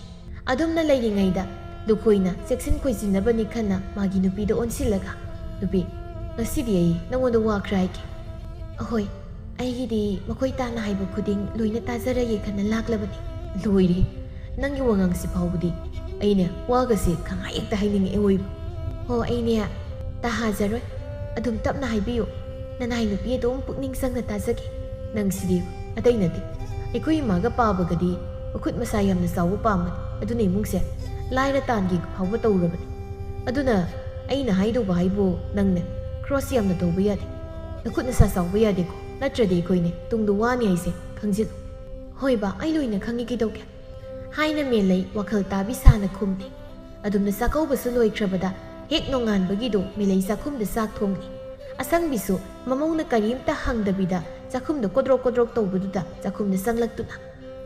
ꯑꯗꯨꯝꯅ ꯂꯩꯔꯤꯉꯩꯗ ꯂꯨꯈꯣꯏꯅ ꯆꯦꯛꯁꯤꯟ ꯈꯣꯏꯖꯤꯟꯅꯕꯅꯤ ꯈꯟꯅ ꯃꯥꯒꯤ ꯅꯨꯄꯤꯗ ꯑꯣꯟꯁꯤꯜꯂꯒ, "ꯅꯨꯄꯤ, ꯉꯁꯤꯗꯤ ꯑꯩ ꯅꯪꯉꯣꯟꯗ ꯋꯥ ꯈꯔ ꯍꯥꯏꯒꯦ." "ꯑꯍꯣꯏ, ꯑꯩꯒꯤꯗꯤ ꯃꯈꯣꯏ ꯇꯥꯅ ꯍꯥꯏꯕ ꯈꯨꯗꯤꯡ ꯂꯣꯏꯅ ꯇꯥꯖꯔꯒꯦ ꯈꯟꯅ ꯂꯥꯛꯂꯕꯅꯤ." "ꯂꯣꯏꯔꯦ, ꯅꯪꯒꯤ ꯋꯥꯉꯥꯡꯁꯤ ꯐꯥꯎꯕꯗꯤ ꯑꯩꯅꯦ ꯋꯥꯒꯁꯦ ꯈꯪꯍꯥꯏ ꯍꯦꯛꯇ ꯍꯥꯏꯅꯤꯡꯉꯛꯑꯦ ꯑꯣꯏꯕ." "ꯍꯣ, ꯑꯩꯅꯦ ꯇꯥꯍꯥꯖꯔꯣꯏ, ꯑꯗꯨꯝ ꯇꯞꯅ ꯍꯥꯏꯕꯤꯌꯨ꯫ ꯅꯅꯥꯏ ꯅꯨꯄꯤ ꯑꯗꯨꯝ ꯄꯨꯛꯅꯤꯡ ꯆꯪꯅ ꯇꯥꯖꯒꯦ." "ꯅꯪꯁꯤꯗꯤ ꯑꯇꯩ ꯅꯠꯇꯦ, ꯑꯩꯈꯣꯏ ꯏꯃꯥꯒ ꯄꯥꯕꯒꯗꯤ ꯃꯈꯨꯠ ꯃꯁꯥ ꯌꯥꯝꯅ ꯆꯥꯎꯕ ꯄꯥꯝꯕꯅꯤ꯫ ꯑꯗꯨꯅ ꯏꯃꯨꯡꯁꯦ ꯂꯥꯏꯔ ꯇꯥꯟꯒꯤ ꯐꯥꯎꯕ ꯇꯧꯔꯕꯅꯤ꯫ ꯑꯗꯨꯅ ꯑꯩꯅ ꯍꯥꯏꯗꯧꯕ ꯍꯥꯏꯕꯨ ꯅꯪꯅꯦ ꯀ꯭ꯔꯣꯁ ꯌꯥꯝꯅ ꯇꯧꯕ ꯌꯥꯗꯦ, ꯅꯈꯨꯠ ꯅꯁꯥ ꯆꯥꯎꯕ ꯌꯥꯗꯦꯀꯣ, ꯅꯠꯇ꯭ꯔꯗꯤ ꯑꯩꯈꯣꯏꯅꯦ ꯇꯨꯡꯗ ꯋꯥꯅꯤ ꯍꯥꯏꯁꯦ ꯈꯪꯖꯤꯜꯂꯨ." "ꯍꯣꯏ ꯕꯥ, ꯑꯩ ꯂꯣꯏꯅ ꯈꯪꯉꯤ, ꯀꯩꯗꯧꯒꯦ?" ꯍꯥꯏꯅ ꯃꯦꯂꯩ ꯋꯥꯈꯜ ꯇꯥꯕꯤ ꯁꯥꯅ ꯈꯨꯝꯂꯤ꯫ ꯑꯗꯨꯝꯅ ꯆꯥꯛꯀꯧꯕꯁꯨ ꯂꯣꯏꯈ꯭ꯔꯕꯗ ꯍꯦꯛ ꯅꯣꯡꯉꯥꯟꯕꯒꯤꯗꯣ ꯃꯦꯂꯩ ꯆꯥꯛꯈꯨꯝꯗ ꯆꯥꯛ ꯊꯣꯡꯂꯤ꯫ ꯑꯁꯪꯕꯤꯁꯨ ꯃꯃꯧꯅ ꯀꯔꯤꯝꯇ ꯍꯪꯗꯕꯤꯗ ꯆꯥꯛꯈꯨꯝꯗ ꯀꯣꯗ꯭ꯔꯣꯛ ꯀꯣꯗ꯭ꯔꯣꯛ ꯇꯧꯕꯗꯨꯗ ꯆꯥꯛꯈꯨꯝꯗ ꯆꯪꯂꯛꯇꯨꯅ,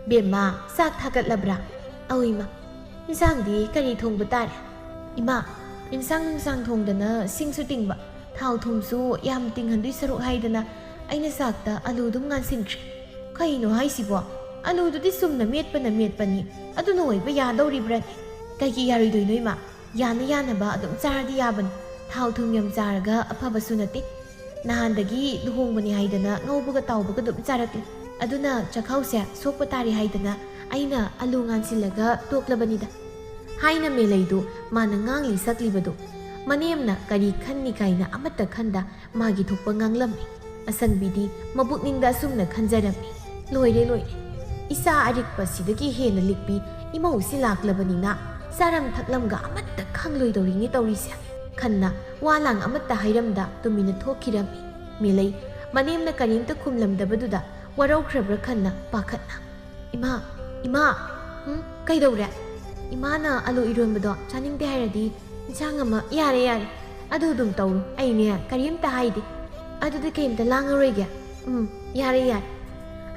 "ꯕꯦꯝꯃ, ꯆꯥꯛ ꯊꯥꯒꯠꯂꯕ꯭ꯔꯥ?" "ꯑꯧ ꯏꯃꯥ." "ꯏꯟꯁꯥꯡꯗꯤ ꯀꯔꯤ ꯊꯣꯡꯕ ꯇꯥꯔꯦ?" "ꯏꯃꯥ, ꯏꯟꯁꯥꯡ ꯅꯨꯡꯁꯥꯡ ꯊꯣꯡꯗꯅ ꯁꯤꯡꯁꯨ ꯇꯤꯡꯕ, ꯊꯥꯎ ꯊꯨꯝꯁꯨ ꯌꯥꯝ ꯇꯤꯡꯍꯟꯗꯣꯏ ꯁꯔꯨꯛ ꯍꯥꯏꯗꯅ ꯑꯩꯅ ꯆꯥꯛꯇ ꯑꯂꯨ ꯑꯗꯨꯝ ꯉꯥꯟꯁꯤꯟꯈ꯭ꯔꯦ." "ꯀꯩꯅꯣ ꯍꯥꯏꯁꯤꯕꯣ? ꯑꯂꯨꯗꯨꯗꯤ ꯆꯨꯝꯅ ꯃꯦꯠꯄꯅ ꯃꯦꯠꯄꯅꯤ, ꯑꯗꯨꯅ ꯑꯣꯏꯕ ꯌꯥꯗꯧꯔꯤꯕ꯭ꯔꯅꯦ?" "ꯀꯩꯒꯤ ꯌꯥꯔꯣꯏꯗꯣꯏꯅꯣ ꯏꯃꯥ? ꯌꯥꯅ ꯌꯥꯅꯕ ꯑꯗꯨꯝ ꯆꯥꯔꯗꯤ ꯌꯥꯕꯅꯤ꯫ ꯊꯥꯎ ꯊꯨꯝ ꯌꯥꯝ ꯆꯥꯔꯒ ꯑꯐꯕꯁꯨ ꯅꯠꯇꯦ꯫ ꯅꯍꯥꯟꯗꯒꯤ ꯂꯨꯍꯣꯡꯕꯅꯤ ꯍꯥꯏꯗꯅ ꯉꯧꯕꯒ ꯇꯥꯎꯕꯒ ꯑꯗꯨꯝ ꯆꯥꯔꯛꯂꯦ꯫ ꯑꯗꯨꯅ ꯆꯥꯛꯈꯥꯎꯁꯦ ꯁꯣꯛꯄ ꯇꯥꯔꯦ ꯍꯥꯏꯗꯅ ꯑꯩꯅ ꯑꯂꯨ ꯉꯥꯟꯁꯤꯜꯂꯒ ꯇꯣꯛꯂꯕꯅꯤꯗ." ꯍꯥꯏꯅ ꯃꯦꯂꯩꯗꯨ ꯃꯥꯅ ꯉꯥꯡꯂꯤ ꯁꯛꯂꯤꯕꯗꯨ ꯃꯅꯦꯝꯅ ꯀꯔꯤ ꯈꯟꯅꯤ ꯀꯥꯏꯅ ꯑꯃꯠꯇ ꯈꯟꯗ ꯃꯥꯒꯤ ꯊꯣꯛꯄ ꯉꯥꯡꯂꯝꯃꯤ꯫ ꯑꯁꯪꯕꯤꯗꯤ ꯃꯕꯨꯛꯅꯤꯡꯗ ꯑꯁꯨꯝꯅ ꯈꯟꯖꯔꯝꯃꯤ, "ꯂꯣꯏꯔꯦ ꯂꯣꯏꯔꯦ, ꯏꯆꯥ ꯑꯔꯤꯛꯄꯁꯤꯗꯒꯤ ꯍꯦꯟꯅ ꯂꯤꯛꯄꯤ ꯏꯃꯧꯁꯤ ꯂꯥꯛꯂꯕꯅꯤꯅ ꯆꯥꯔꯝ ꯊꯛꯂꯝꯒ ꯑꯃꯠꯇ ꯈꯪꯂꯣꯏꯗꯧꯔꯤꯅꯤ ꯇꯧꯔꯤꯁꯦ" ꯈꯟꯅ ꯋꯥꯂꯥꯡ ꯑꯃꯠꯇ ꯍꯥꯏꯔꯝꯗ ꯇꯨꯃꯤꯟꯅ ꯊꯣꯛꯈꯤꯔꯝꯃꯤ꯫ ꯃꯦꯂꯩ ꯃꯅꯦꯝꯅ ꯀꯔꯤꯝꯇ ꯈꯨꯝꯂꯝꯗꯕꯗꯨꯗ ꯋꯥꯔꯧꯈ꯭ꯔꯕ꯭ꯔꯥ ꯈꯟꯅ ꯄꯥꯈꯠꯅ, "ꯏꯃꯥ, ꯏꯃꯥ." "ꯀꯩꯗꯧꯔꯦ?" "ꯏꯃꯥꯅ ꯑꯂꯨ ꯏꯔꯣꯟꯕꯗꯣ ꯆꯥꯅꯤꯡꯗꯦ ꯍꯥꯏꯔꯗꯤ ꯏꯟꯁꯥꯡ ꯑꯃ..." "ꯌꯥꯔꯦ ꯌꯥꯔꯦ, ꯑꯗꯨ ꯑꯗꯨꯝ ꯇꯧꯔꯣ, ꯑꯩꯅꯦ ꯀꯔꯤꯝꯇ ꯍꯥꯏꯗꯦ꯫ ꯑꯗꯨꯗꯤ ꯀꯩꯝꯇ ꯂꯥꯡꯉꯔꯣꯏꯒꯦ?" "ꯌꯥꯔꯦ ꯌꯥꯔꯦ."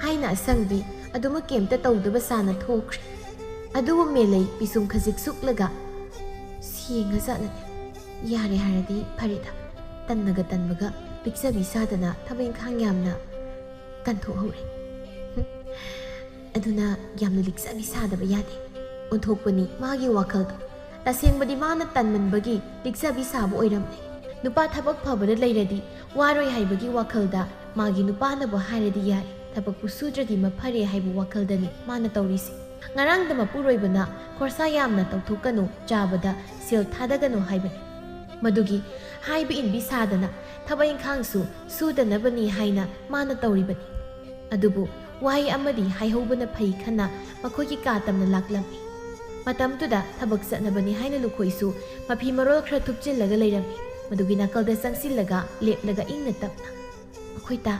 ꯍꯥꯏꯅ ꯑꯁꯪꯕꯤ ꯑꯗꯨꯃꯛ ꯀꯩꯝꯇ ꯇꯧꯗꯕ ꯁꯥꯅ ꯊꯣꯛꯈ꯭ꯔꯦ꯫ ꯑꯗꯨꯕꯨ ꯃꯦꯂꯩ ꯄꯤꯁꯨꯝ ꯈꯖꯤꯛ ꯁꯨꯛꯂꯒ, "ꯁꯦꯡꯉꯖꯥꯠꯅꯅꯦ, ꯌꯥꯔꯦ ꯍꯥꯏꯔꯗꯤ ꯐꯔꯦꯗ, ꯇꯟꯅꯒ ꯇꯟꯕꯒ ꯂꯤꯛꯆꯕꯤ ꯁꯥꯗꯅ ꯊꯕꯛ ꯏꯪꯈꯥꯡ ꯌꯥꯝꯅ ꯀꯟꯊꯣꯛꯍꯧꯔꯦ ꯑꯗꯨꯅ ꯌꯥꯝꯅ ꯂꯤꯛꯆꯕꯤ ꯁꯥꯗꯕ ꯌꯥꯗꯦ ꯑꯣꯟꯊꯣꯛꯄꯅꯤ ꯃꯥꯒꯤ ꯋꯥꯈꯜꯗꯣ ꯇꯁꯦꯡꯕꯗꯤ ꯃꯥꯅ ꯇꯟꯃꯟꯕꯒꯤ ꯂꯤꯛꯆꯕꯤ ꯁꯥꯕ ꯑꯣꯏꯔꯝꯃꯦ नुपा थबक फबद लेरदी वारोय हाइबगी वखलदा मागी नुपानबो हाइरदी यारे थबक पुसुद्रदी मफरे हाइबु वखलदनी माना तौरिसि ngarang da mapuroibana khorsa yamna tawthokanu chabada sil thadaganu haibani madugi haibi inbi sadana thabai khangsu sudanabani haina mana tawribani adubu wai amadi haihobana phai khana makhogi katamna laklami matamtuda thabak satnabani haina lukhoisu mafi marol khra thupchillaga leirami madugi nakalda sangsillaga leplaga ingna tapna makhoita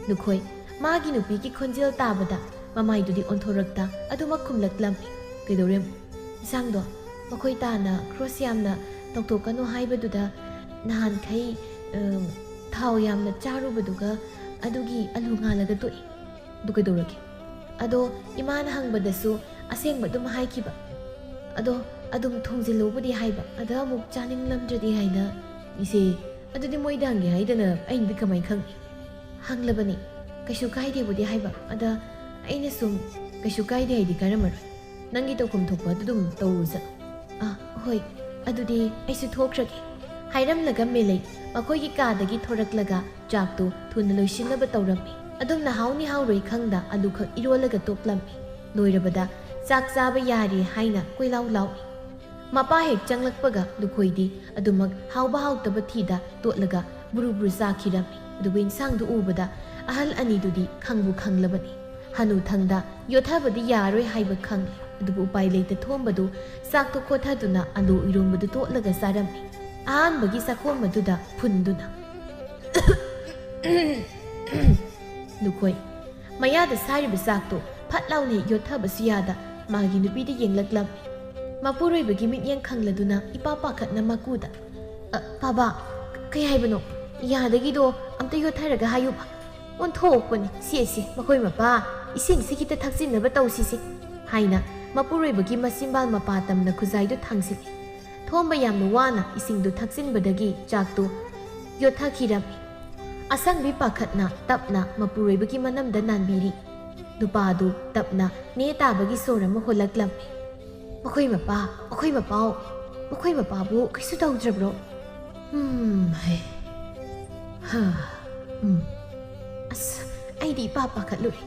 lukhoi magi nupi ki khonjel tabada mamaidudi onthorakta aduma khumlaklammi kaidorem isangdo makoi tana cross yamna tawthokanu haibaduda nahan khai thau yamna charubaduga adugi alu ngalaga toi du kaidorake ado imana hangbadasu asengba dum haikiba ado adum thongjilobudi haiba ada amuk chaning lamdradi haina ise adudi moidangi haidana aindi kamai khang hanglabani kaishu kaide budi haiba ada aina sum kaishu kaide haidi karamar nangi to kum thokpa dum tawruza hoi adudi aisu thokrage hairam laga melai makoi gi ka dagi thoraklaga chaktu thun loisinaba tawrami adum na hauni hauroi khangda alu khak irolaga toplami loirabada chak chaba yari haina koilau lau mapa hek changlakpaga lukhoidi adumak hauba hautaba thida totlaga buru buru sakhirami adubu insang du ubada ahal ani dudi khangbu khanglabani hanu thangda yothabadi yaroi haiba khang adubu upai leite thombadu sakto khothaduna alu irombadu totlaga sarami ahan bagi sakhom maduda phunduna lukhoi mayada sariba sakto phatlauni yothabasu yada magi nupidi yenglaklam mapuroi bagi mityang khangladuna ipapa khatna makuda baba kai haibano yadagi do amta yotharaga hayuba on thokpani siesi makoi mapa ising sikita thaksinaba tawsisi haina mapuroi bagi masimbal mapa tamna khuzai do thangsili thomba yamna wana ising do thaksinbadagi chakto yothakirami asangbi pakhatna tapna mapuroi bagi manamda nanbiri dupadu tapna ne tabagi sorama holaklam makoi mapa bu kaisu tawdrabro hai as aidi papa khatluri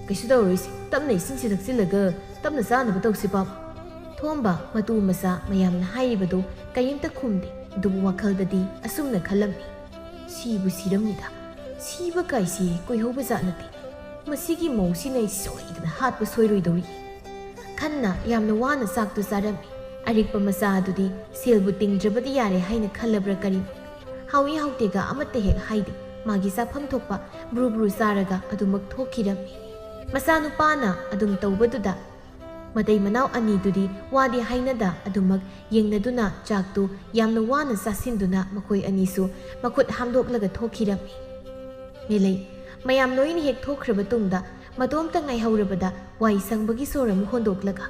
kaisu tawrisi tapna ising sidakchilaga tapna sanaba tawsi pap thomba matu masa mayamna hairibadu kayimta khumdi dubu wakhaldadi asumna khalami sibu siramnida siba kaisi koihoba zatnati masigi mausinai soidna hatpa soiroidori khanna yamna wana saktu sarami arikpa masa adudi selbu tingdrabadi yare haina khalabra karim hawi hautega amata hek haidi magi sapham thokpa bru bru saraga adumak thokirami masa nupana adum tawbaduda matai manau ani dudi wadi hainada adumak yengnaduna chaktu yamna wana sasinduna makoi anisu makut hamdoklaga thokirami melai mayam loin hek thokraba tungda matomta ngai haurabada wai sangbagi soram hondoklaga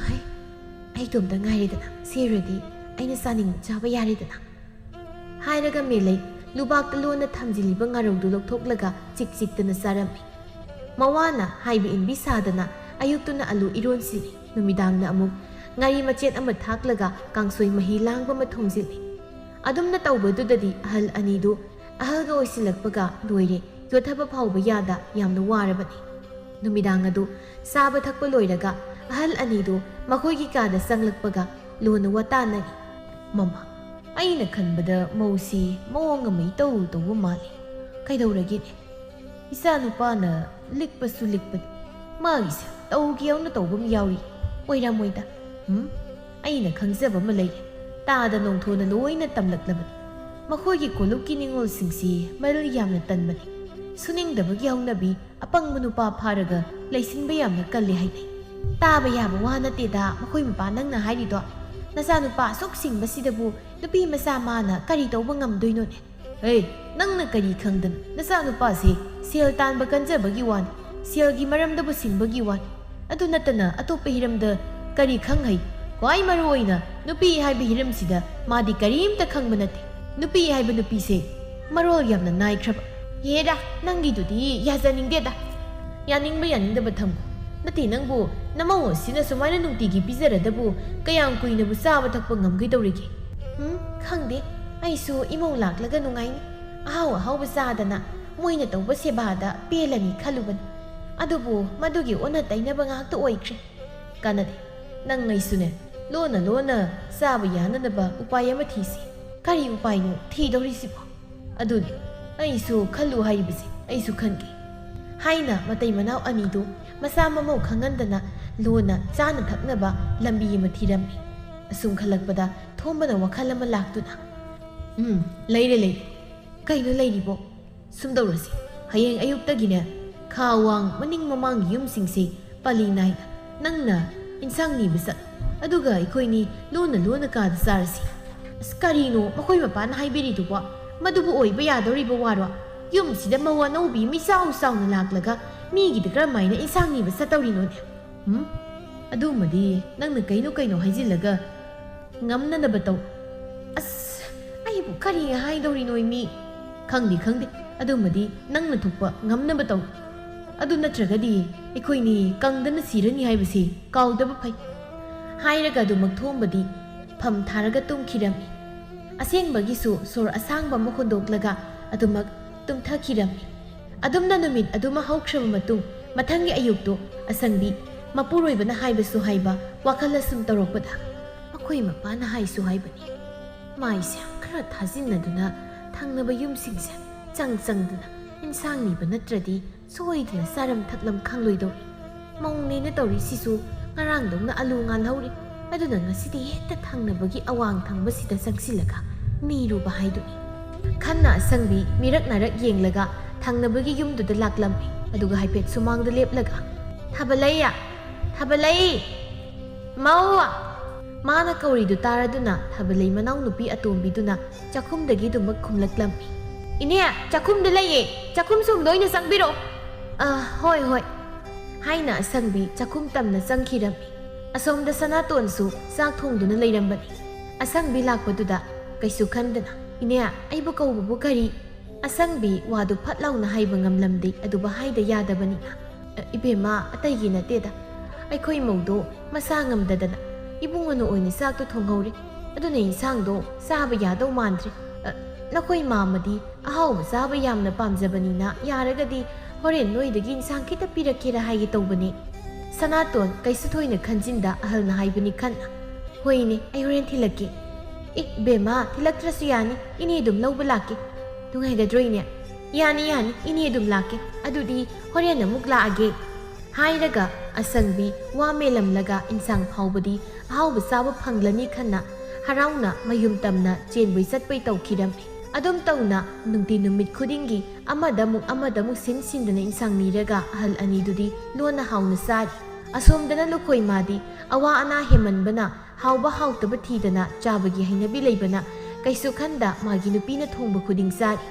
hai ai tomda ngairidana seradi aina saning chaba yaridana hairaga melai lubak lona thamjiliba ngaraudu lokthoklaga chik chiktana sarami mawana haibi inbi sadana ayuktuna alu ironsili numidangna amuk ngari machet ama thaklaga kangsoi mahi langba ma thongzili adumna tawbadudadi ahal anidu ahalga oisilakpaga loire yothaba phawba yada yamna warabani numidang adu saba thakpa loiraga ahal anidu makhoigi kada sanglakpaga lona watanani mama aina khanbada mausi mawanga mai tawu mali kaidawragine isa nupana likpasu likpa magisa tawgiyawna tawbam yauri oiramoida aina khangzaba ma leire tada nongthona loina tamlaklabani makhoigi kolukki ningol singsi maral yamna tanbani suningdabagi haunabi apangba nupa pharaga leisinba yamna kalli hainai taba yaba wana teda makhoi mapa nangna hairido nasa nupa sok singba sidabu nupi masa mana kari tawba ngamdoinone hey nangna kari khangdan nasa nupa se sel tanba kanjabagi wan selgi maramdabu singbagi wan adu natana atopa hiramda kari khanghai kwai maroina nupi haibi hiramsida madi karimta khangba nate नुपी हाइब नुपीसे मरोल यामना नाइख्रब येदा नंगीदुदी याजानिंगदेदा यानिंगबा यानिंगदबा थमको नते नंगबो नमौ सिना सुमाइना नुंतीगी पिजरदबु कयाम कुइनबु चाबा थकपा ngamगै तौरिगे खंगदे आइसु इमौ लाक्लगा नुंगाइनी अहाव अहाव चादना मोइना तौबा सेबादा पेलनी खलुबन अदुबु मदुगी ओना तैनबा ngakta ओइख्रे कानदे नंगैसुने लोना लोना चाबा याननबा उपाय अमा थीसी करी उपायनो थीदौरिसिबो अदुनि आइसु खलु हाइबसे आइसु खनगे हाइना मतै मनाव अनिदु मसा ममौ खंगंदना लोना चाना थकनबा लंबी अमा थीरम्मी असुम खलकपदा थोंबना वखल अमा लाक्तुना लेरे लेरे कइनो लेरिबो सुमदौरसी हयेंग अयुक्तगिने खावांग मनिंग ममांग युमसिंगसे पली नाइना नंगना इंसांग नीबसा अदुगा अखोइनी लोना लोना काद सारसी करीनो मखोइ मपान हाइबेरिदुबो मदुबु ओइबा यादौरिबो वारो युमसिदा मवा नौबी मिसाउ साउना लाक्लगा मीगिदा करमाइना इंसांग नीबसा तौरिनोने अदुमदी नंगना कइनो कइनो हाइजिलगा ngamnanaba tau as aibu kari haidaurinoi mi khangdi khangdi adumadi nangna thukpa ngamnaba tau adu natragadi ekhoi ni kangdana sirani haibasi kaudaba phai hairaga adumak thombadi pham tharaga tumkhirami asengbagi su sor asangba makhondoklaga adumak tumthakirami adumna numit aduma haukrama matung mathangi ayukto asangbi mapuroibana haibasu haiba wakhala sum tarokpada अखोई मपाना हाइसु हाइबनी माइसे खरा थाजिन्नदुना थांनबा युमसिंगसे चंगचंगदुना इंसांग नीबा नत्रदि सोइदना सारम थकलम खांगलोइदोरि मौनेना तौरि Sissu ngarangdongna alu ngalhौरि aduna ngasidi hekta thangnabagi awang thangbasida sangsilaga miruba haiduni khanna sangbi mirak narak yenglaga thangnabagi yumduda laklammi aduga haipet sumangda leplaga thabalai mawa माना कौरीदु तारादुना थबलई मनाउ नुपी अतोंबीदुना चाखुमदगी दुमक खुमलकलम्मी इने चाखुमद लइये चाखुम सुम लोइना संगबिरो होय होय हाइना संगबी चाखुम तमना संखिरम्मी असोमदा सनातोनसु चाक थोंदुना लैरम्बनी असंगबी लाकपदुदा कैसु खंदना इने आइबु कौबबु करी असंगबी वादु फटलाउना हाइबा ngamlamdi अदुबा हाइदा यादबनिना इबेमा अतैगी नतेदा अखोइ मौदो मसा ngamददना इबुंगनो ओइने साक्तो थोंगौरे अदुने इंसांगदो साबा यादौ मानद्रे नखोइ मामदी अहाव साबा यामना पामजबनिना यारगदी होरेन नोइदगी इंसांग खिता पिरकेरा हाइगे तौबने सनातोन कैसु थोइना खंजिनदा अहलना हाइबनी खन्ना होइने आई होरेन थिलके ए बेमा थिलक्त्रसु यानी इने दुम लौबा लाके दुंगाइगद्रोइने यानी इने दुम लाके अदुदी होरेन अमुक लागे हाइरगा असंगबी वा मेलमलगा इंसांग फाउबदी अहाउब चाबा फंगलनी खन्ना हराउना मयुम तमना चेनबई चटपई तौखिरम्मी अदुम तौना नुंगति नुमित खुदिंगी अमदमुक सिनसिंदना इंसांग नीरगा अहल अनीदुदी लोना हाउना सारी असोमदना लुखोइ मादी अवा अना हेमनबना हाउबा हाउतबा थीदना चाबगी हैनबी लैबना कैसु खंदा मागी नुपीना थोंबा खुदिंग सारी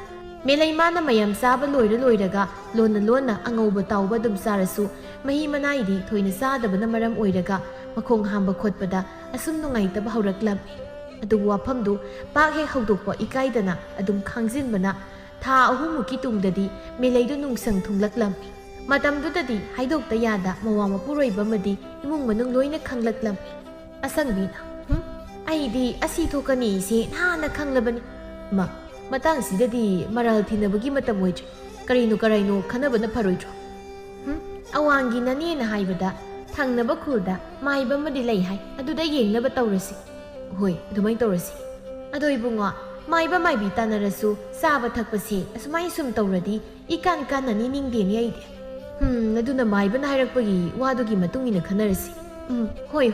मेलैमाना मयम चाबा लोइरगा लोना अंगौबा ताउबा दुम सारसु मही मनाइदी थोइना चादबना मरम ओइरगा मखोंग हांबा खोटपदा असुम नुंगाइतबा हौरक्लम्मी अदु वाफमदु पाक हे हौदोकपा इकाइदना अदुम खांजिनबना था अहुमुकी तुंगददी मेलैदु नुंगसंग थुंगलक्लम्मी मतमदुददी हाइदोक्ता यादा मवा मपुरोइबमदी इमुंग मनुंग लोइना खंगलक्लम्मी असंगबीना आइदी असि थोकनी से नाना खंगलबनी मतंग सिददी मरल थिनबगी मतम ओइद्रे करिनो खनबना फरोइद्रो अवांगी ननेना हाइबदा थांनबा खुलदा माइबमदी लई हाय अदुदा येंगनबा तौरसी होय दुमै तौरसी अदो इबुंगो माइबा माइबी तानरसु साबा थकपसी असुमाइ सुम तौरदी इकान काननी निंगदेनि आइदे अदुना माइबना हाइरकपगी वादुगी मतुंगिना खनरसी होय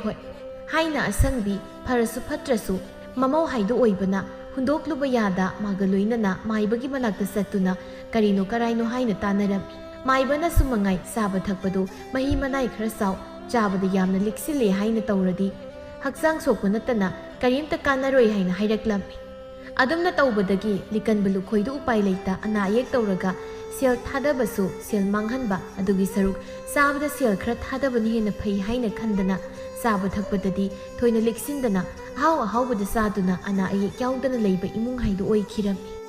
हाइना असंगबी फरसु फत्रसु ममौ हाइदो ओइबना हुंदोक्लुबा यादा मागा लोइनना माइबगी मनाक्ता सत्तुना करिनो कराइनो हाइना तानरम्मी माइबना सुमंगाइ साबा थकपदो मही मनाइ खरा साउ चाबदा यामना लिक्सिले हाइना तौरदी हक्सांग सोकपा नत्तना करिमता कानरोइ हाइना हाइरक्लम्मी अदुमना तौबदगी लिकनबा लुखोइदो उपाय लैता अना अयेक तौरगा ꯁꯦꯜ ꯊꯥꯗꯕꯁꯨ ꯁꯦꯜ ꯃꯥꯡꯍꯟꯕ ꯑꯗꯨꯒꯤ ꯁꯔꯨꯛ ꯆꯥꯕꯗ ꯁꯦꯜ ꯈꯔ ꯊꯥꯗꯕꯅ ꯍꯦꯟꯅ ꯐꯩ ꯍꯥꯏꯅ ꯈꯟꯗꯅ ꯆꯥꯕ ꯊꯛꯄꯗꯗꯤ ꯊꯣꯏꯅ ꯂꯤꯛꯁꯤꯟꯗꯅ ꯑꯍꯥꯎ ꯑꯍꯥꯎꯕꯗ ꯆꯥꯗꯨꯅ ꯑꯅꯥ ꯑꯌꯦꯛ ꯌꯥꯎꯗꯅ ꯂꯩꯕ ꯏꯃꯨꯡ ꯍꯥꯏꯗꯨ ꯑꯣꯏꯈꯤꯔꯝꯃꯤ꯫